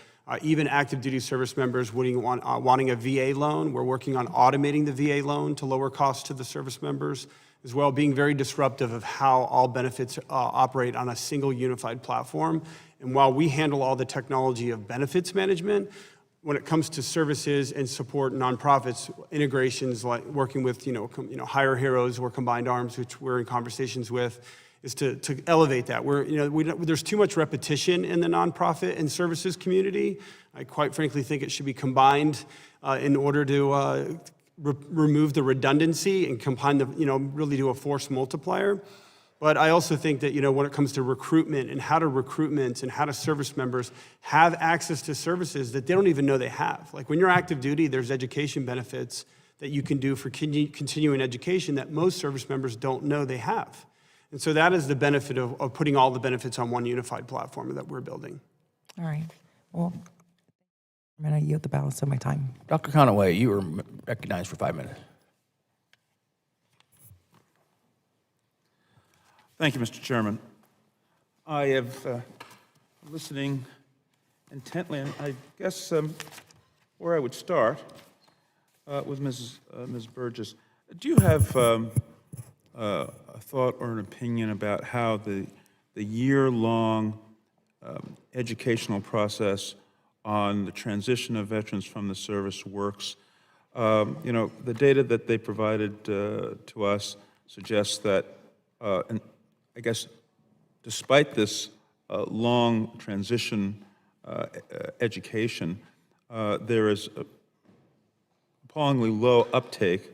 even active duty service members wanting a VA loan. We're working on automating the VA loan to lower costs to the service members, as well, being very disruptive of how all benefits operate on a single unified platform. And while we handle all the technology of benefits management, when it comes to services and support nonprofits, integrations like working with Hire Heroes or Combined Arms, which we're in conversations with, is to elevate that. There's too much repetition in the nonprofit and services community. I quite frankly think it should be combined in order to remove the redundancy and combine really do a force multiplier. But I also think that, when it comes to recruitment and how to service members have access to services that they don't even know they have. Like when you're active duty, there's education benefits that you can do for continuing education that most service members don't know they have. And so that is the benefit of putting all the benefits on one unified platform that we're building. All right. Well, I'm going to yield the balance of my time. Dr. Conaway, you are recognized for 5 minutes. Thank you, Mr. Chairman. I have listening intently, and I guess where I would start with Ms. Burgess. Do you have a thought or an opinion about how the year-long educational process on the transition of veterans from the service works? The data that they provided to us suggests that, and I guess despite this long transition education, there is appallingly low uptake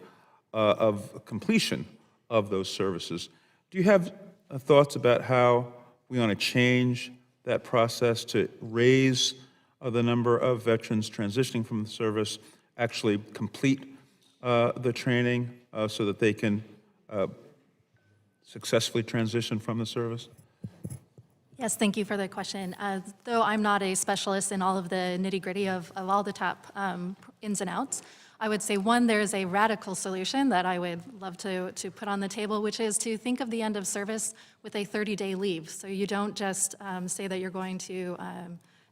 of completion of those services. Do you have thoughts about how we want to change that process to raise the number of veterans transitioning from the service actually complete the training so that they can successfully transition from the service? Yes, thank you for the question. Though I'm not a specialist in all of the nitty-gritty of all the top ins and outs, I would say, one, there's a radical solution that I would love to put on the table, which is to think of the end of service with a 30-day leave. So you don't just say that you're going to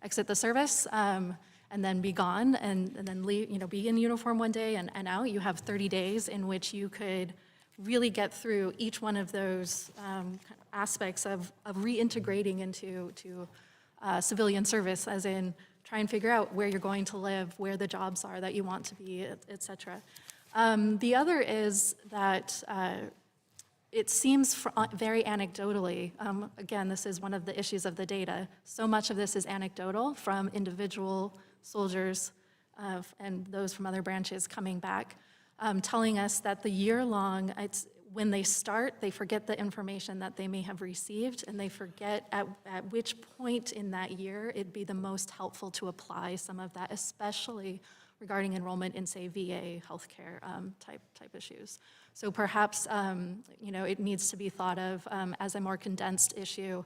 exit the service and then be gone and then leave, be in uniform one day and out. You have 30 days in which you could really get through each one of those aspects of reintegrating into civilian service, as in try and figure out where you're going to live, where the jobs are that you want to be, et cetera. The other is that it seems very anecdotally, again, this is one of the issues of the data, so much of this is anecdotal from individual soldiers and those from other branches coming back, telling us that the year-long, when they start, they forget the information that they may have received, and they forget at which point in that year it'd be the most helpful to apply some of that, especially regarding enrollment in, say, VA healthcare type issues. So perhaps, it needs to be thought of as a more condensed issue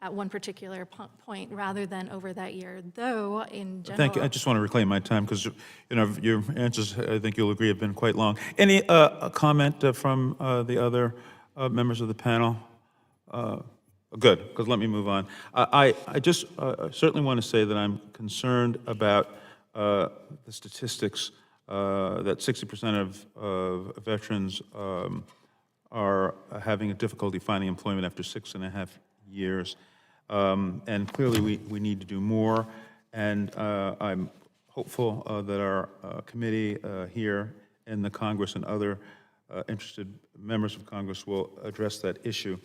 at one particular point rather than over that year, though in general. Thank you. I just want to reclaim my time because your answers, I think you'll agree, have been quite long. Any comment from the other members of the panel? Good, because let me move on. I just certainly want to say that I'm concerned about the statistics that 60% of veterans are having a difficulty finding employment after 6.5 years. And clearly we need to do more, and I'm hopeful that our committee here in the Congress and other interested members of Congress will address that issue.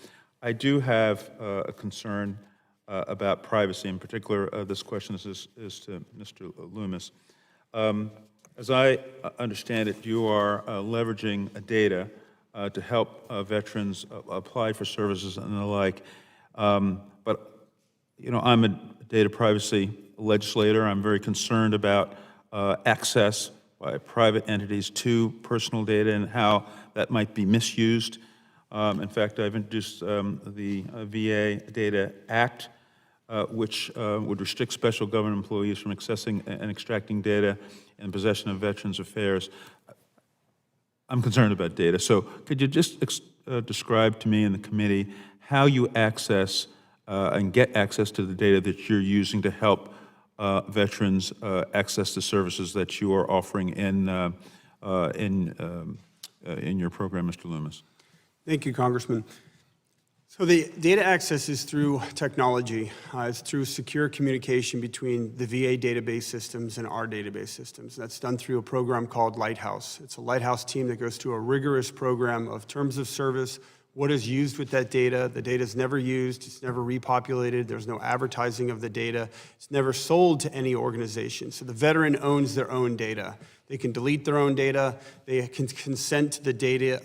I do have a concern about privacy. In particular, this question is to Mr. Loomis. As I understand it, you are leveraging data to help veterans apply for services and the like. But I'm a data privacy legislator. I'm very concerned about access by private entities to personal data and how that might be misused. In fact, I've introduced the VA Data Act, which would restrict special government employees from accessing and extracting data in possession of Veterans Affairs. I'm concerned about data, so could you just describe to me and the committee how you access and get access to the data that you're using to help veterans access the services that you are offering in your program, Mr. Loomis? Thank you, Congressman. So the data access is through technology. It's through secure communication between the VA database systems and our database systems. That's done through a program called Lighthouse. It's a Lighthouse team that goes through a rigorous program of terms of service, what is used with that data. The data is never used, it's never repopulated, there's no advertising of the data, it's never sold to any organization. So the veteran owns their own data. They can delete their own data, they can consent to the data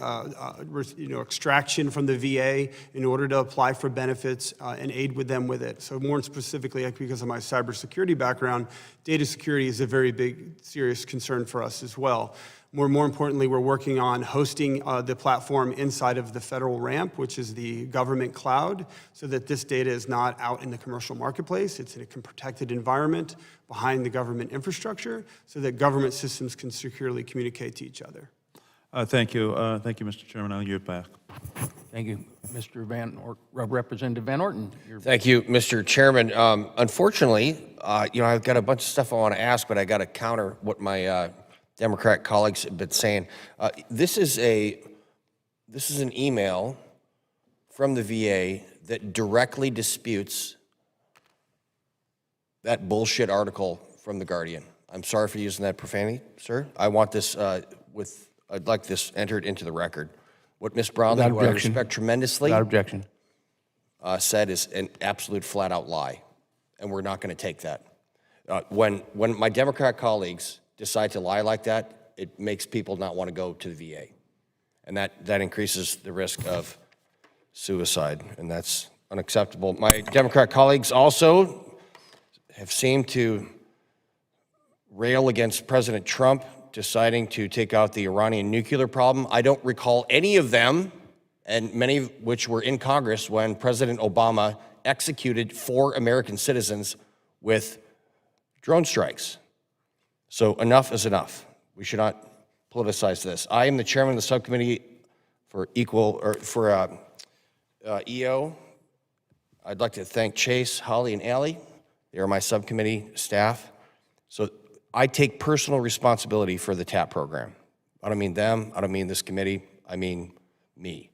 extraction from the VA in order to apply for benefits and aid with them with it. So more specifically, because of my cybersecurity background, data security is a very big, serious concern for us as well. More importantly, we're working on hosting the platform inside of the federal ramp, which is the government cloud, so that this data is not out in the commercial marketplace. It's in a protected environment behind the government infrastructure, so that government systems can securely communicate to each other. Thank you. Thank you, Mr. Chairman. I'll yield back. Thank you, Mr. Representative Van Orton. Thank you, Mr. Chairman. Unfortunately, I've got a bunch of stuff I want to ask, but I got to counter what my Democrat colleagues have been saying. This is an email from the VA that directly disputes that bullshit article from The Guardian. I'm sorry for using that profanity, sir. I want this I'd like this entered into the record. What Ms. Brownlee, who I respect tremendously, Without objection. said is an absolute flat-out lie, and we're not going to take that. When my Democrat colleagues decide to lie like that, it makes people not want to go to the VA, and that increases the risk of suicide, and that's unacceptable. My Democrat colleagues also have seemed to rail against President Trump deciding to take out the Iranian nuclear problem. I don't recall any of them, and many of which were in Congress when President Obama executed 4 American citizens with drone strikes. So enough is enough. We should not politicize this. I am the chairman of the subcommittee for EO. I'd like to thank Chase, Holly, and Allie. They are my subcommittee staff. So I take personal responsibility for the TAP program. I don't mean them, I don't mean this committee, I mean me.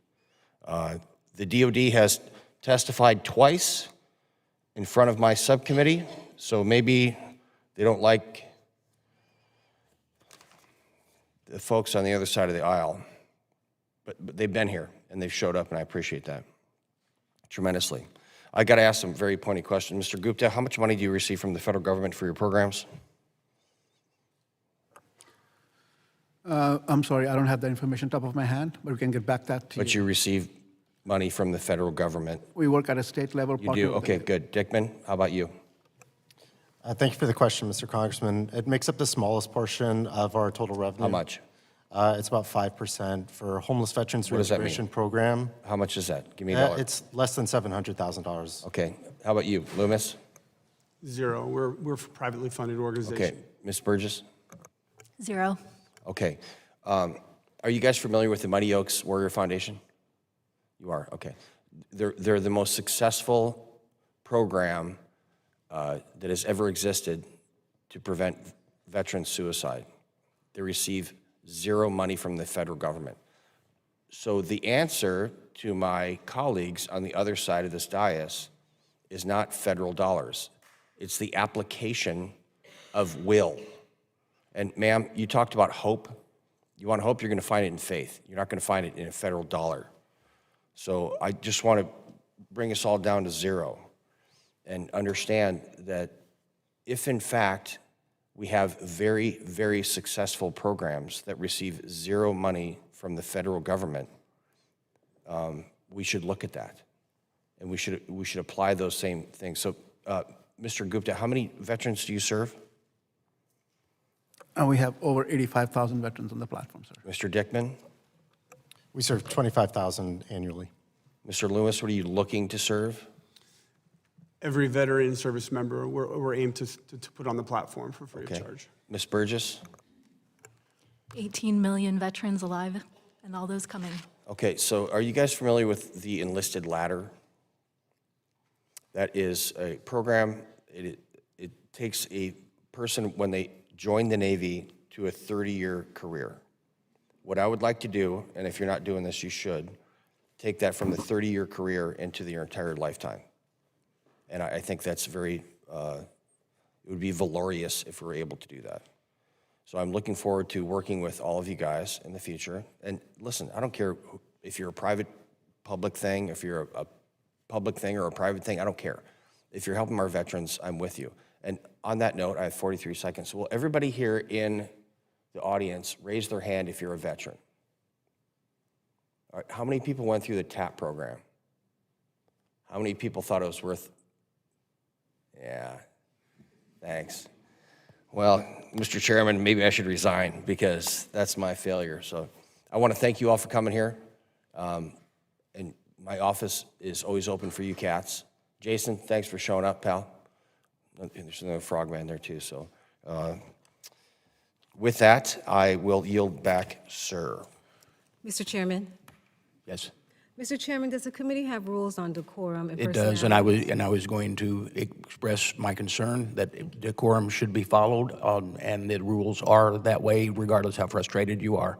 The DOD has testified twice in front of my subcommittee, so maybe they don't like the folks on the other side of the aisle, but they've been here and they've showed up, and I appreciate that tremendously. I got to ask some very pointed questions. Mr. Gupta, how much money do you receive from the federal government for your programs? I'm sorry, I don't have that information top of my hand, but we can get back that to you. But you receive money from the federal government? We work at a state level. You do? Okay, good. Dickman, how about you? Thank you for the question, Mr. Congressman. It makes up the smallest portion of our total revenue. How much? It's about 5% for homeless veterans What does that mean? reservation program. How much is that? Give me a dollar. It's less than $700,000. Okay. How about you, Loomis? 0. We're a privately funded organization. Okay. Ms. Burgess? 0. Okay. Are you guys familiar with the Mighty Oaks Warrior Foundation? You are? Okay. They're the most successful program that has ever existed to prevent veteran suicide. They receive 0 money from the federal government. So the answer to my colleagues on the other side of this dais is not federal dollars. It's the application of will. And ma'am, you talked about hope. You want hope, you're going to find it in faith. You're not going to find it in a federal dollar. So I just want to bring us all down to 0 and understand that if in fact we have very, very successful programs that receive 0 money from the federal government, we should look at that. And we should apply those same things. So, Mr. Gupta, how many veterans do you serve? And we have over 85,000 veterans on the platform, sir. We Mr. Dickman? We serve 25,000 annually. Mr. Loomis, what are you looking to serve? Every veteran service member we're aimed to put on the platform for free of charge. Ms. Burgess? 18 million veterans alive, and all those coming. Okay, so are you guys familiar with the enlisted ladder? That is a program, it takes a person when they join the Navy to a 30-year career. What I would like to do, and if you're not doing this, you should, take that from the 30-year career into your entire lifetime. And I think that's very, it would be valorous if we were able to do that. So I'm looking forward to working with all of you guys in the future. And listen, I don't care if you're a private public thing, if you're a public thing or a private thing, I don't care. If you're helping our veterans, I'm with you. And on that note, I have 43 seconds. Will everybody here in the audience raise their hand if you're a veteran? All right, how many people went through the TAP program? How many people thought it was worth? Yeah, thanks. Well, Mr. Chairman, maybe I should resign because that's my failure. So I want to thank you all for coming here. And my office is always open for you cats. Jason, thanks for showing up, pal. And there's another frogman there too. So with that, I will yield back, sir. Mr. Chairman. Yes. Mr. Chairman, does the committee have rules on decorum and It does, and I was going to express my concern that decorum should be followed, and the rules are that way regardless how frustrated you are.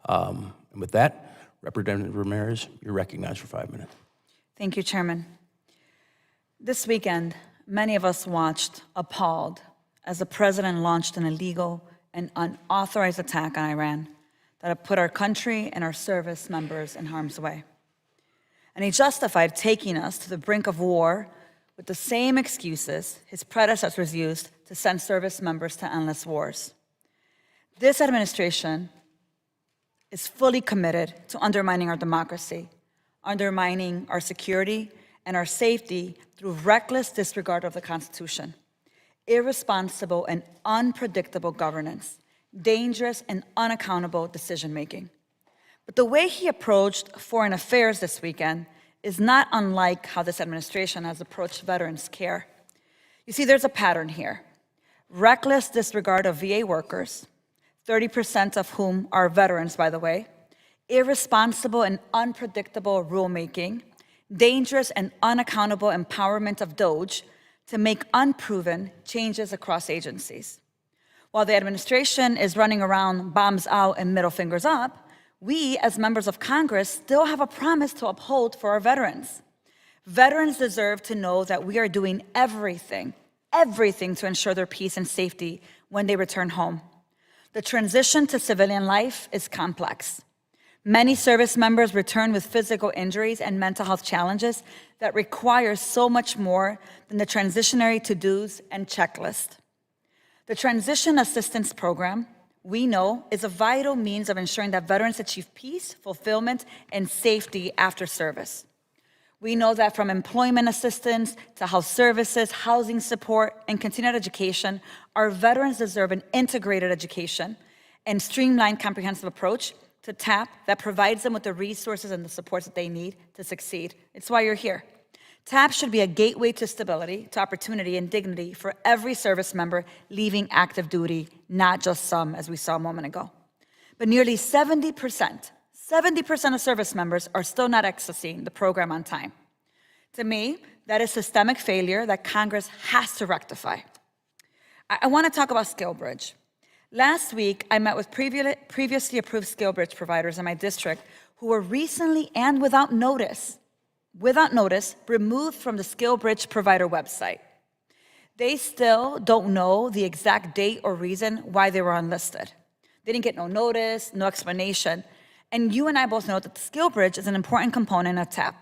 And with that, Representative Ramirez, you're recognized for 5 minutes. Thank you, Chairman. This weekend, many of us watched appalled as the president launched an illegal and unauthorized attack on Iran that have put our country and our service members in harm's way. And he justified taking us to the brink of war with the same excuses his predecessors used to send service members to endless wars. This administration is fully committed to undermining our democracy, undermining our security and our safety through reckless disregard of the Constitution, irresponsible and unpredictable governance, dangerous and unaccountable decision-making. But the way he approached foreign affairs this weekend is not unlike how this administration has approached veterans care. You see, there's a pattern here. Reckless disregard of VA workers, 30% of whom are veterans, by the way, irresponsible and unpredictable rulemaking, dangerous and unaccountable empowerment of DOJ to make unproven changes across agencies. While the administration is running around bombs out and middle fingers up, we, as members of Congress, still have a promise to uphold for our veterans. Veterans deserve to know that we are doing everything to ensure their peace and safety when they return home. The transition to civilian life is complex. Many service members return with physical injuries and mental health challenges that require so much more than the transitionary to-dos and checklist. The Transition Assistance Program, we know, is a vital means of ensuring that veterans achieve peace, fulfillment, and safety after service. We know that from employment assistance to health services, housing support, and continued education, our veterans deserve an integrated education and streamlined, comprehensive approach to TAP that provides them with the resources and the supports that they need to succeed. It's why you're here. TAP should be a gateway to stability, to opportunity, and dignity for every service member leaving active duty, not just some, as we saw a moment ago. But nearly 70% of service members are still not accessing the program on time. To me, that is systemic failure that Congress has to rectify. I want to talk about SkillBridge. Last week, I met with previously approved SkillBridge providers in my district who were recently and without notice, removed from the SkillBridge provider website. They still don't know the exact date or reason why they were unlisted. They didn't get no notice, no explanation. And you and I both know that the SkillBridge is an important component of TAP.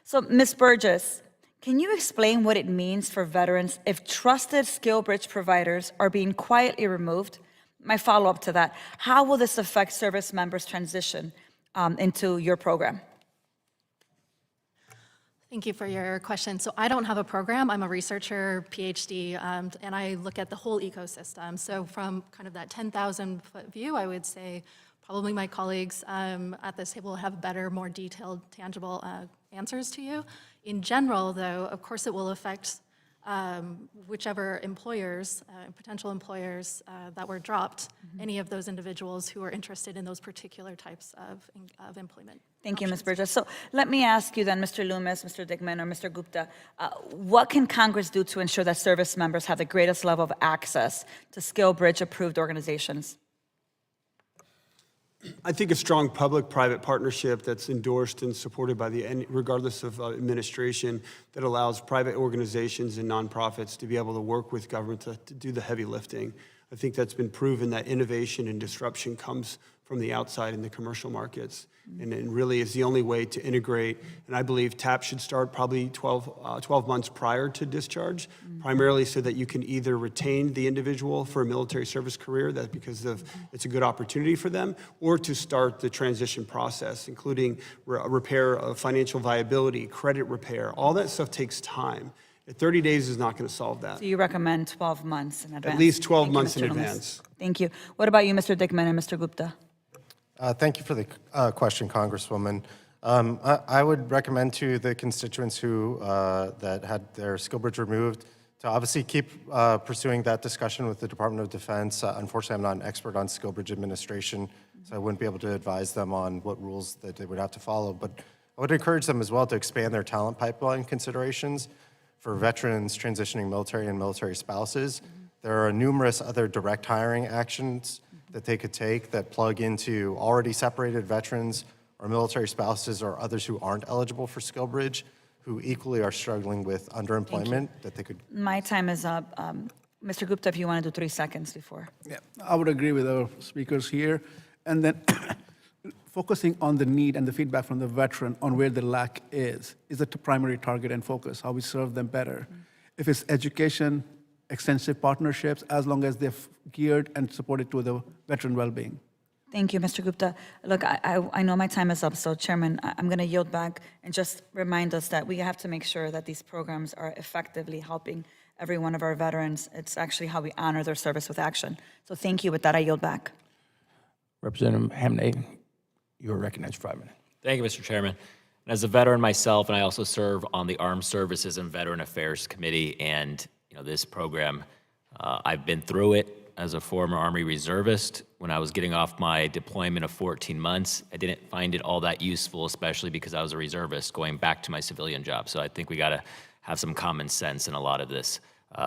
So, Ms. Burgess, can you explain what it means for veterans if trusted SkillBridge providers are being quietly removed? My follow-up to that, how will this affect service members' transition into your program? Thank you for your question. So I don't have a program. I'm a researcher, PhD, and I look at the whole ecosystem. So from kind of that 10,000-foot view, I would say probably my colleagues at this table will have better, more detailed, tangible answers to you. In general, though, of course, it will affect whichever employers, potential employers that were dropped, any of those individuals who are interested in those particular types of employment. Thank you, Ms. Burgess. So let me ask you then, Mr. Loomis, Mr. Dickman, or Mr. Gupta, what can Congress do to ensure that service members have the greatest level of access to SkillBridge-approved organizations? I think a strong public-private partnership that's endorsed and supported by regardless of administration, that allows private organizations and nonprofits to be able to work with government to do the heavy lifting. I think that's been proven that innovation and disruption comes from the outside in the commercial markets, and it really is the only way to integrate. And I believe TAP should start probably 12 months prior to discharge, primarily so that you can either retain the individual for a military service career, that because it's a good opportunity for them, or to start the transition process, including repair of financial viability, credit repair. All that stuff takes time. 30 days is not going to solve that. So you recommend 12 months in advance? At least 12 Thank you, months Mr. in Loomis. advance. Thank you. What about you, Mr. Dickman and Mr. Gupta? Thank you for the question, Congresswoman. I would recommend to the constituents who that had their SkillBridge removed to obviously keep pursuing that discussion with the Department of Defense. Unfortunately, I'm not an expert on SkillBridge administration, so I wouldn't be able to advise them on what rules that they would have to follow. But I would encourage them as well to expand their talent pipeline considerations for veterans transitioning military and military spouses. There are numerous other direct hiring actions that they could take that plug into already separated veterans or military spouses or others who aren't eligible for SkillBridge, who equally are struggling with underemployment that they could. My time is up. Mr. Gupta, if you want to do 3 seconds before. Yeah, I would agree with our speakers here. And then focusing on the need and the feedback from the veteran on where the lack is the primary target and focus, how we serve them better. If it's education, extensive partnerships, as long as they're geared and supported to the veteran well-being. Thank you, Mr. Gupta. Look, I know my time is up, so Chairman, I'm going to yield back and just remind us that we have to make sure that these programs are effectively helping every one of our veterans. It's actually how we honor their service with action. So thank you. With that, I yield back. Representative Hamney, you are recognized for 5 minutes. Thank you, Mr. Chairman. And as a veteran myself, and I also serve on the Armed Services and Veteran Affairs Committee, and this program, I've been through it as a former Army reservist. When I was getting off my deployment of 14 months, I didn't find it all that useful, especially because I was a reservist going back to my civilian job. So I think we got to have some common sense in a lot of this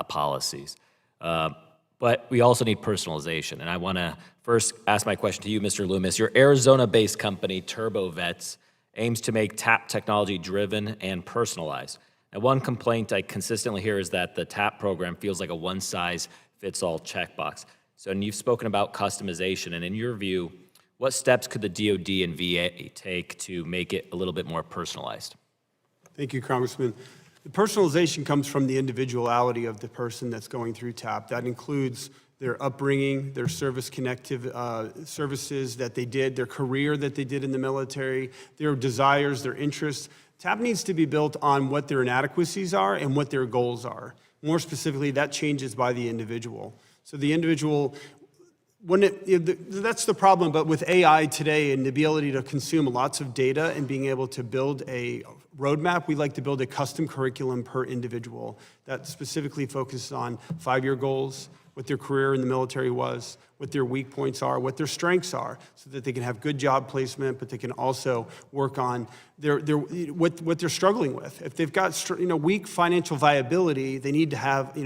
policies. But we also need personalization. And I want to first ask my question to you, Mr. Loomis. Your Arizona-based company, TurboVets, aims to make TAP technology driven and personalized. Now, one complaint I consistently hear is that the TAP program feels like a one-size-fits-all checkbox. So, and you've spoken about customization, and in your view, what steps could the DoD and VA take to make it a little bit more personalized? Thank you, Congressman. The personalization comes from the individuality of the person that's going through TAP. That includes their upbringing, their service-connective services that they did, their career that they did in the military, their desires, their interests. TAP needs to be built on what their inadequacies are and what their goals are. More specifically, that changes by the individual. So the individual, that's the problem, but with AI today and the ability to consume lots of data and being able to build a roadmap, we like to build a custom curriculum per individual that specifically focuses on 5-year goals, what their career in the military was, what their weak points are, what their strengths are, so that they can have good job placement, but they can also work on what they're struggling with. If they've got weak financial viability, they need to have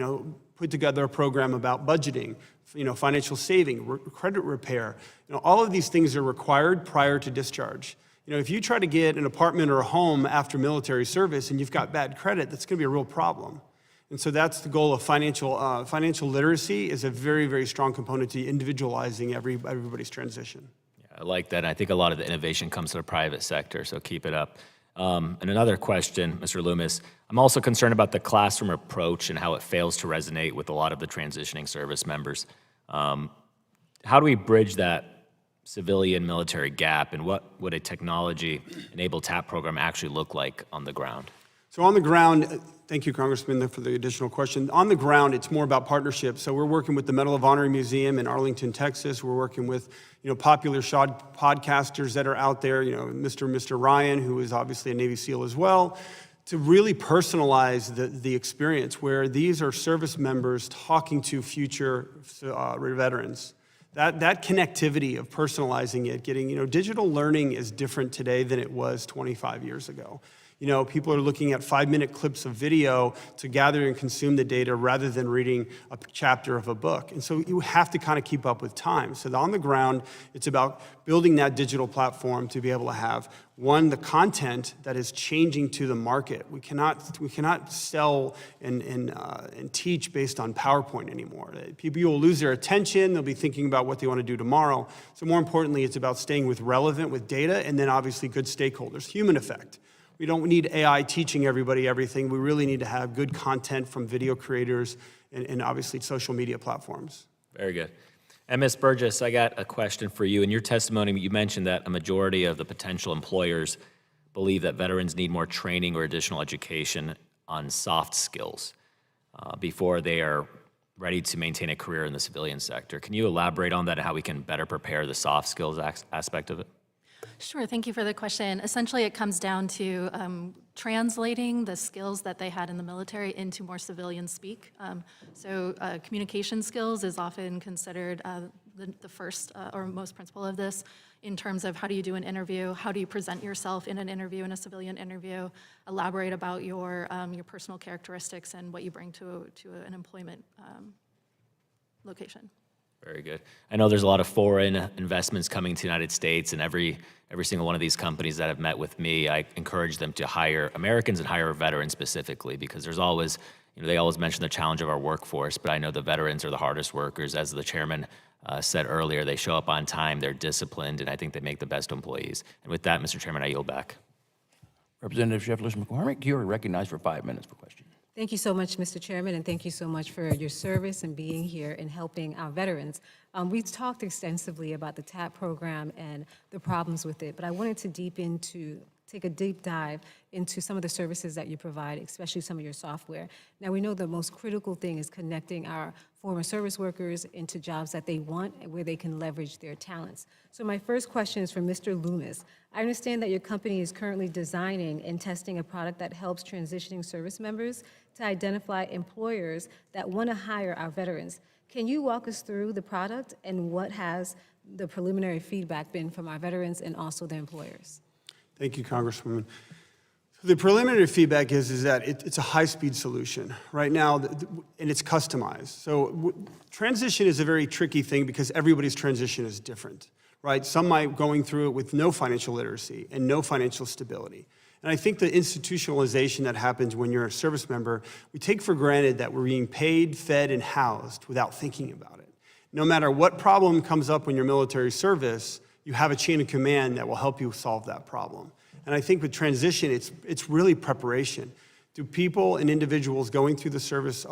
put together a program about budgeting, financial saving, credit repair. All of these things are required prior to discharge. If you try to get an apartment or a home after military service and you've got bad credit, that's going to be a real problem. And so that's the goal of financial literacy is a very, very strong component to individualizing everybody's transition. Yeah, I like that. And I think a lot of the innovation comes to the private sector, so keep it up. And another question, Mr. Loomis, I'm also concerned about the classroom approach and how it fails to resonate with a lot of the transitioning service members. How do we bridge that civilian-military gap, and what would a technology-enabled TAP program actually look like on the ground? So on the ground, Thank you, Congressman, for the additional question. On the ground, it's more about partnerships. So we're working with the Medal of Honor Museum in Arlington, Texas. We're working with, popular podcasters that are out there, Mr. Ryan, who is obviously a Navy SEAL as well, to really personalize the experience where these are service members talking to future veterans. That connectivity of personalizing it, getting, digital learning is different today than it was 25 years ago. People are looking at 5-minute clips of video to gather and consume the data rather than reading a chapter of a book. And so you have to kind of keep up with time. So on the ground, it's about building that digital platform to be able to have, one, the content that is changing to the market. We cannot sell and teach based on PowerPoint anymore. People will lose their attention. They'll be thinking about what they want to do tomorrow. So more importantly, it's about staying relevant with data and then obviously good stakeholders, human effect. We don't need AI teaching everybody everything. We really need to have good content from video creators and obviously social media platforms. Very good. And Ms. Burgess, I got a question for you. In your testimony, you mentioned that a majority of the potential employers believe that veterans need more training or additional education on soft skills before they are ready to maintain a career in the civilian sector. Can you elaborate on that and how we can better prepare the soft skills aspect of it? Sure, thank you for the question. Essentially, it comes down to translating the skills that they had in the military into more civilian speak. So communication skills is often considered the first or most principle of this in terms of how do you do an interview, how do you present yourself in an interview, in a civilian interview, elaborate about your personal characteristics and what you bring to an employment location. Very good. I know there's a lot of foreign investments coming to the United States, and every single one of these companies that have met with me, I encourage them to hire Americans and hire veterans specifically, because there's always, they always mention the challenge of our workforce, but I know the veterans are the hardest workers. As the chairman said earlier, they show up on time, they're disciplined, and I think they make the best employees. And with that, Mr. Chairman, I yield back. Representative Sheffield-McCormick, you are recognized for 5 minutes for question. Thank you so much, Mr. Chairman, and thank you so much for your service and being here and helping our veterans. We've talked extensively about the TAP program and the problems with it, but I wanted to take a deep dive into some of the services that you provide, especially some of your software. Now, we know the most critical thing is connecting our former service workers into jobs that they want and where they can leverage their talents. So my first question is for Mr. Loomis. I understand that your company is currently designing and testing a product that helps transitioning service members to identify employers that want to hire our veterans. Can you walk us through the product and what has the preliminary feedback been from our veterans and also the employers? Thank you, Congresswoman. The preliminary feedback is that it's a high-speed solution right now, and it's customized. So transition is a very tricky thing because everybody's transition is different, right? Some might going through it with no financial literacy and no financial stability. And I think the institutionalization that happens when you're a service member, we take for granted that we're being paid, fed, and housed without thinking about it. No matter what problem comes up when you're military service, you have a chain of command that will help you solve that problem. And I think with transition, it's really preparation. Do people and individuals going through the service,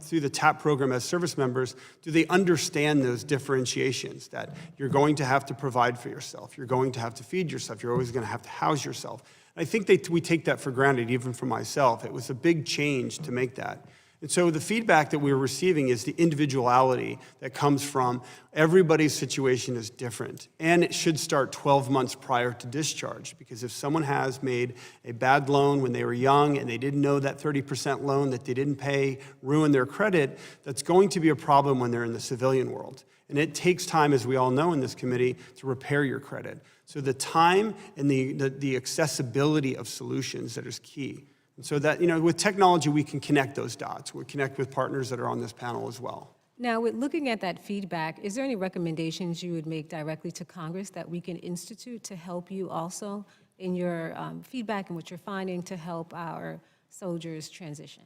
through the TAP program as service members, do they understand those differentiations that you're going to have to provide for yourself, you're going to have to feed yourself, you're always going to have to house yourself? And I think we take that for granted, even for myself. It was a big change to make that. And so the feedback that we're receiving is the individuality that comes from everybody's situation is different. And it should start 12 months prior to discharge, because if someone has made a bad loan when they were young and they didn't know that 30% loan that they didn't pay ruined their credit, that's going to be a problem when they're in the civilian world. And it takes time, as we all know in this committee, to repair your credit. So the time and the accessibility of solutions that is key. And so that, with technology, we can connect those dots. We connect with partners that are on this panel as well. Now, with looking at that feedback, is there any recommendations you would make directly to Congress that we can institute to help you also in your feedback and what you're finding to help our soldiers transition?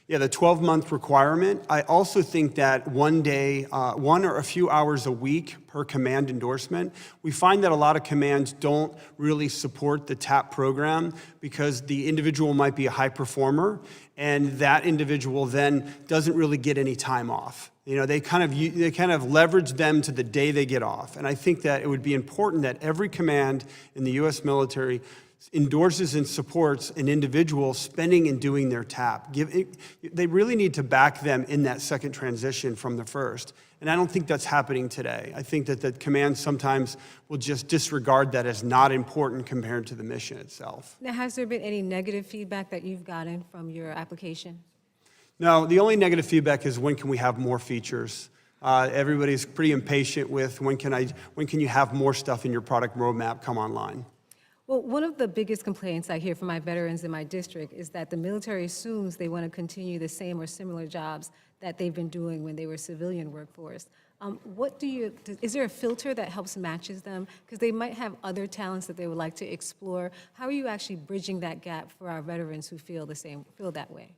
Yeah, the 12-month requirement. I also think that one day, one or a few hours a week per command endorsement. We find that a lot of commands don't really support the TAP program because the individual might be a high performer, and that individual then doesn't really get any time off. They kind of leverage them to the day they get off. And I think that it would be important that every command in the U.S. military endorses and supports an individual spending and doing their TAP. They really need to back them in that second transition from the first. And I don't think that's happening today. I think that the command sometimes will just disregard that as not important compared to the mission itself. Now, has there been any negative feedback that you've gotten from your application? No, the only negative feedback is when can we have more features? Everybody's pretty impatient with when can you have more stuff in your product roadmap come online? Well, one of the biggest complaints I hear from my veterans in my district is that the military assumes they want to continue the same or similar jobs that they've been doing when they were civilian workforce. Is there a filter that helps matches them? Because they might have other talents that they would like to explore. How are you actually bridging that gap for our veterans who feel that way?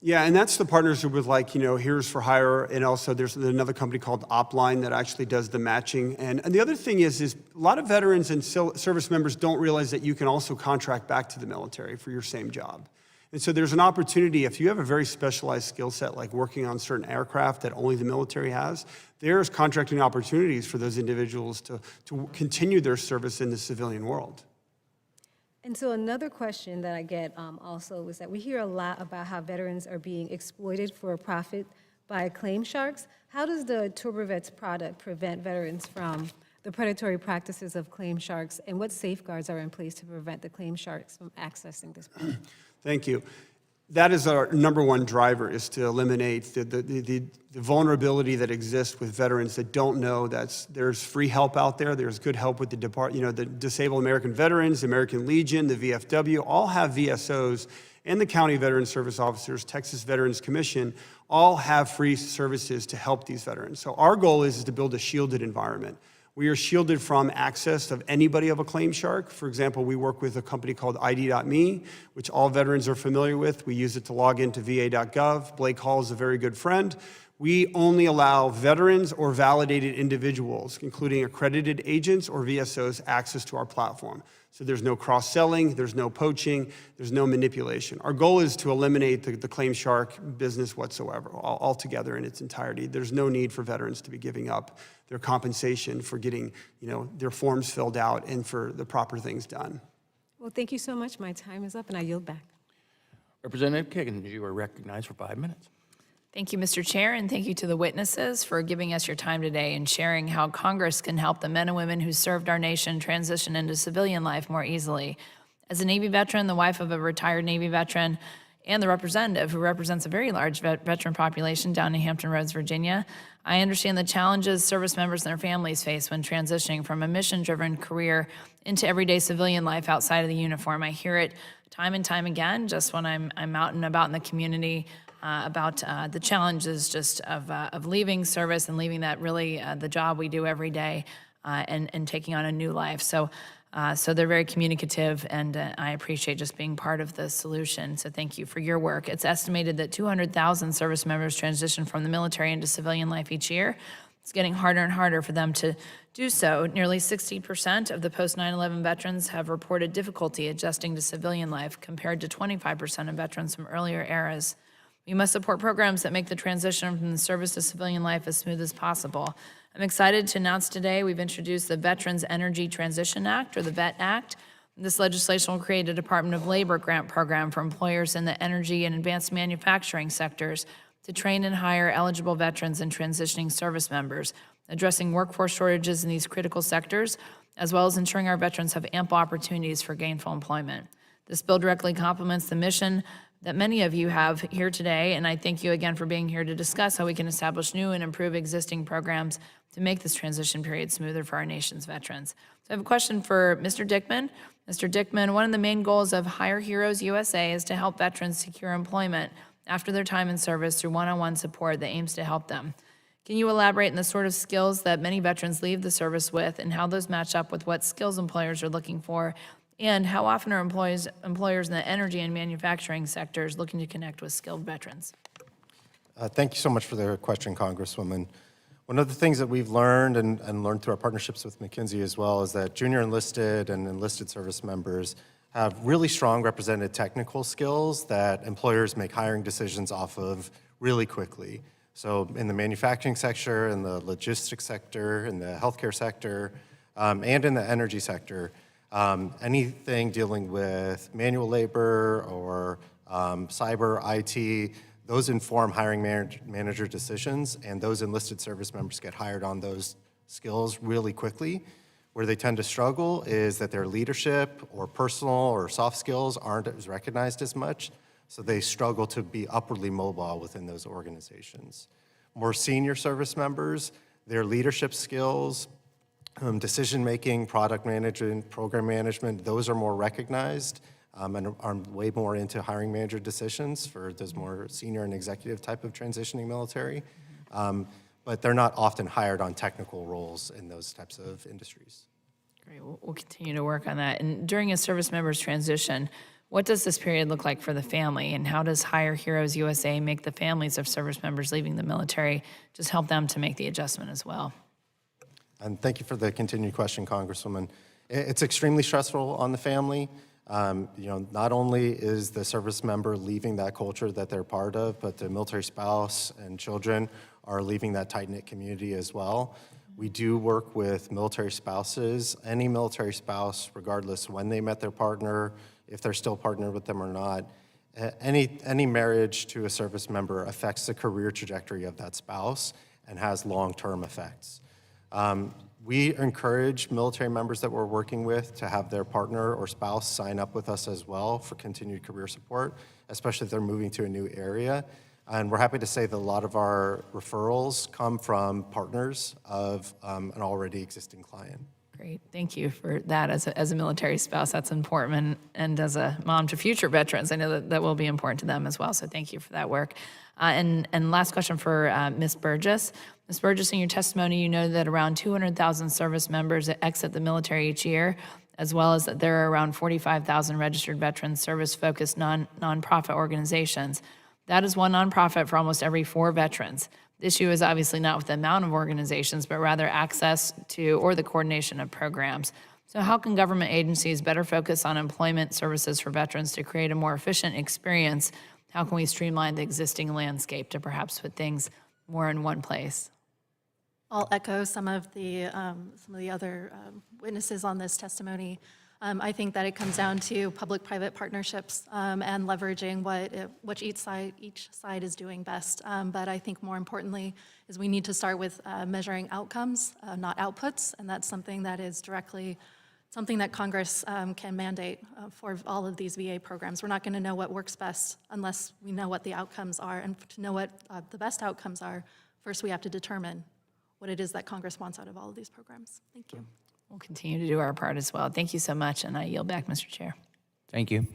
Yeah, and that's the partnership with Heroes for Hire, and also there's another company called Opline that actually does the matching. And the other thing is a lot of veterans and service members don't realize that you can also contract back to the military for your same job. And so there's an opportunity, if you have a very specialized skill set, like working on certain aircraft that only the military has, there's contracting opportunities for those individuals to continue their service in the civilian world. And so another question that I get also is that we hear a lot about how veterans are being exploited for a profit by claim sharks. How does the TurboVets product prevent veterans from the predatory practices of claim sharks, and what safeguards are in place to prevent the claim sharks from accessing this product? Thank you. That is our number one driver, is to eliminate the vulnerability that exists with veterans that don't know that there's free help out there. There's good help with the the Disabled American Veterans, American Legion, the VFW, all have VSOs, and the County Veteran Service Officers, Texas Veterans Commission, all have free services to help these veterans. So our goal is to build a shielded environment. We are shielded from access of anybody of a claim shark. For example, we work with a company called ID.me, which all veterans are familiar with. We use it to log into va.gov. Blake Hall is a very good friend. We only allow veterans or validated individuals, including accredited agents or VSOs, access to our platform. So there's no cross-selling, there's no poaching, there's no manipulation. Our goal is to eliminate the claim shark business whatsoever, altogether in its entirety. There's no need for veterans to be giving up their compensation for getting their forms filled out and for the proper things done. Well, thank you so much. My time is up, and I yield back. Representative Kiggins, you are recognized for 5 minutes. Thank you, Mr. Chair, and thank you to the witnesses for giving us your time today and sharing how Congress can help the men and women who served our nation transition into civilian life more easily. As a Navy veteran, the wife of a retired Navy veteran, and the representative who represents a very large veteran population down in Hampton Roads, Virginia, I understand the challenges service members and their families face when transitioning from a mission-driven career into everyday civilian life outside of the uniform. I hear it time and time again, just when I'm out and about in the community, about the challenges just of leaving service and leaving that really the job we do every day and taking on a new life. So they're very communicative, and I appreciate just being part of the solution. So thank you for your work. It's estimated that 200,000 service members transition from the military into civilian life each year. It's getting harder and harder for them to do so. Nearly 60% of the post-9/11 veterans have reported difficulty adjusting to civilian life, compared to 25% of veterans from earlier eras. We must support programs that make the transition from the service to civilian life as smooth as possible. I'm excited to announce today we've introduced the Veterans Energy Transition Act, or the VET Act. This legislation will create a Department of Labor grant program for employers in the energy and advanced manufacturing sectors to train and hire eligible veterans and transitioning service members, addressing workforce shortages in these critical sectors, as well as ensuring our veterans have ample opportunities for gainful employment. This bill directly complements the mission that many of you have here today, and I thank you again for being here to discuss how we can establish new and improve existing programs to make this transition period smoother for our nation's veterans. So I have a question for Mr. Dickman. Mr. Dickman, one of the main goals of Hire Heroes USA is to help veterans secure employment after their time in service through one-on-one support that aims to help them. Can you elaborate on the sort of skills that many veterans leave the service with and how those match up with what skills employers are looking for? And how often are employers in the energy and manufacturing sectors looking to connect with skilled veterans? Thank you so much for the question, Congresswoman. One of the things that we've learned and learned through our partnerships with McKinsey as well is that junior enlisted and enlisted service members have really strong represented technical skills that employers make hiring decisions off of really quickly. So in the manufacturing sector, in the logistics sector, in the healthcare sector, and in the energy sector, Anything dealing with manual labor or cyber, IT, those inform hiring manager decisions, and those enlisted service members get hired on those skills really quickly. Where they tend to struggle is that their leadership or personal or soft skills aren't as recognized as much, so they struggle to be upwardly mobile within those organizations. More senior service members, their leadership skills, decision-making, product management, program management, those are more recognized and are way more into hiring manager decisions for those more senior and executive type of transitioning military. But they're not often hired on technical roles in those types of industries. Great, we'll continue to work on that. And during a service member's transition, what does this period look like for the family, and how does Hire Heroes USA make the families of service members leaving the military just help them to make the adjustment as well? And thank you for the continued question, Congresswoman. It's extremely stressful on the family. Not only is the service member leaving that culture that they're part of, but the military spouse and children are leaving that tight-knit community as well. We do work with military spouses. Any military spouse, regardless when they met their partner, if they're still partnered with them or not, any marriage to a service member affects the career trajectory of that spouse and has long-term effects. We encourage military members that we're working with to have their partner or spouse sign up with us as well for continued career support, especially if they're moving to a new area. And we're happy to say that a lot of our referrals come from partners of an already existing client. Great, thank you for that. As a military spouse, that's important, and as a mom to future veterans, I know that will be important to them as well, so thank you for that work. And last question for Ms. Burgess. Ms. Burgess, in your testimony, you noted that around 200,000 service members exit the military each year, as well as that there are around 45,000 registered veterans service-focused nonprofit organizations. That is one nonprofit for almost every 4 veterans. The issue is obviously not with the amount of organizations, but rather access to or the coordination of programs. So how can government agencies better focus on employment services for veterans to create a more efficient experience? How can we streamline the existing landscape to perhaps put things more in one place? I'll echo some of the other witnesses on this testimony. I think that it comes down to public-private partnerships and leveraging what each side is doing best. But I think more importantly is we need to start with measuring outcomes, not outputs, and that's something that is directly something that Congress can mandate for all of these VA programs. We're not going to know what works best unless we know what the outcomes are. And to know what the best outcomes are, first we have to determine what it is that Congress wants out of all of these programs. Thank you. We'll continue to do our part as well. Thank you so much, and I yield back, Mr. Chair. Thank you.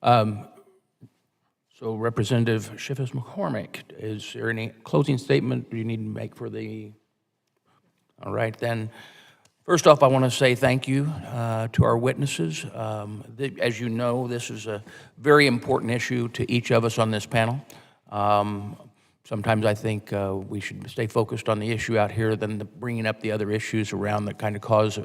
So Representative Schiffis McCormick, is there any closing statement you need to make for the? All right, then. First off, I want to say thank you to our witnesses. As you know, this is a very important issue to each of us on this panel. Sometimes I think we should stay focused on the issue out here than bringing up the other issues around that kind of cause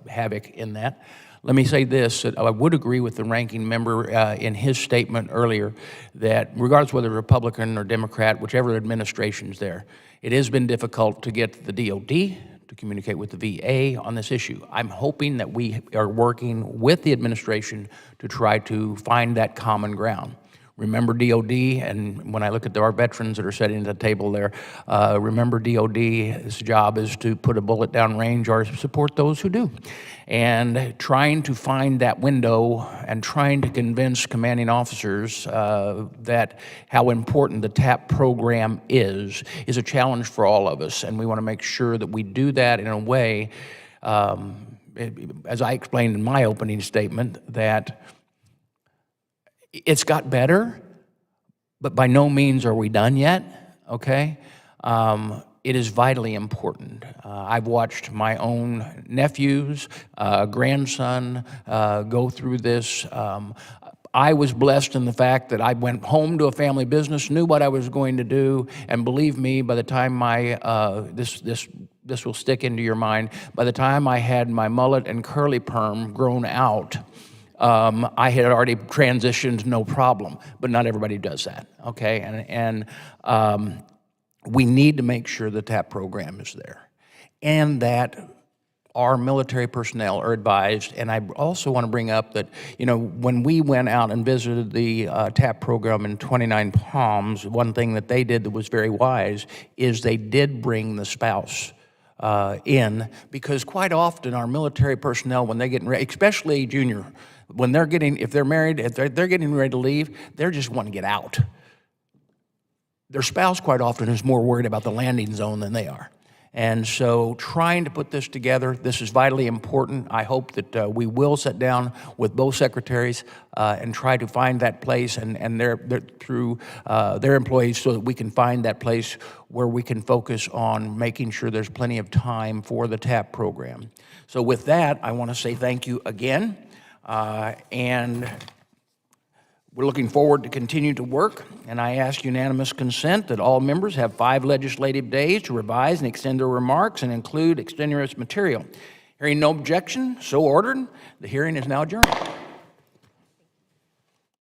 havoc in that. Let me say this, that I would agree with the ranking member in his statement earlier that regardless whether Republican or Democrat, whichever administration's there, it has been difficult to get the DOD to communicate with the VA on this issue. I'm hoping that we are working with the administration to try to find that common ground. Remember DOD, and when I look at our veterans that are sitting at the table there, remember DOD's job is to put a bullet down range or support those who do. And trying to find that window and trying to convince commanding officers that how important the TAP program is a challenge for all of us. And we want to make sure that we do that in a way, as I explained in my opening statement, that it's got better, but by no means are we done yet, okay? It is vitally important. I've watched my own nephews, grandson go through this. I was blessed in the fact that I went home to a family business, knew what I was going to do, and believe me, by the time this will stick into your mind, by the time I had my mullet and curly perm grown out, I had already transitioned no problem, but not everybody does that, okay? And we need to make sure the TAP program is there and that our military personnel are advised, and I also want to bring up that, when we went out and visited the TAP program in 29 Palms, one thing that they did that was very wise is they did bring the spouse in, because quite often our military personnel, when they're getting ready, especially junior, if they're married, if they're getting ready to leave, they're just wanting to get out. Their spouse quite often is more worried about the landing zone than they are. And so trying to put this together, this is vitally important. I hope that we will sit down with both secretaries and try to find that place and through their employees, so that we can find that place where we can focus on making sure there's plenty of time for the TAP program. So with that, I want to say thank you again. And we're looking forward to continue to work, and I ask unanimous consent that all members have 5 legislative days to revise and extend their remarks and include extraneous material. Hearing no objection, so ordered. The hearing is now adjourned.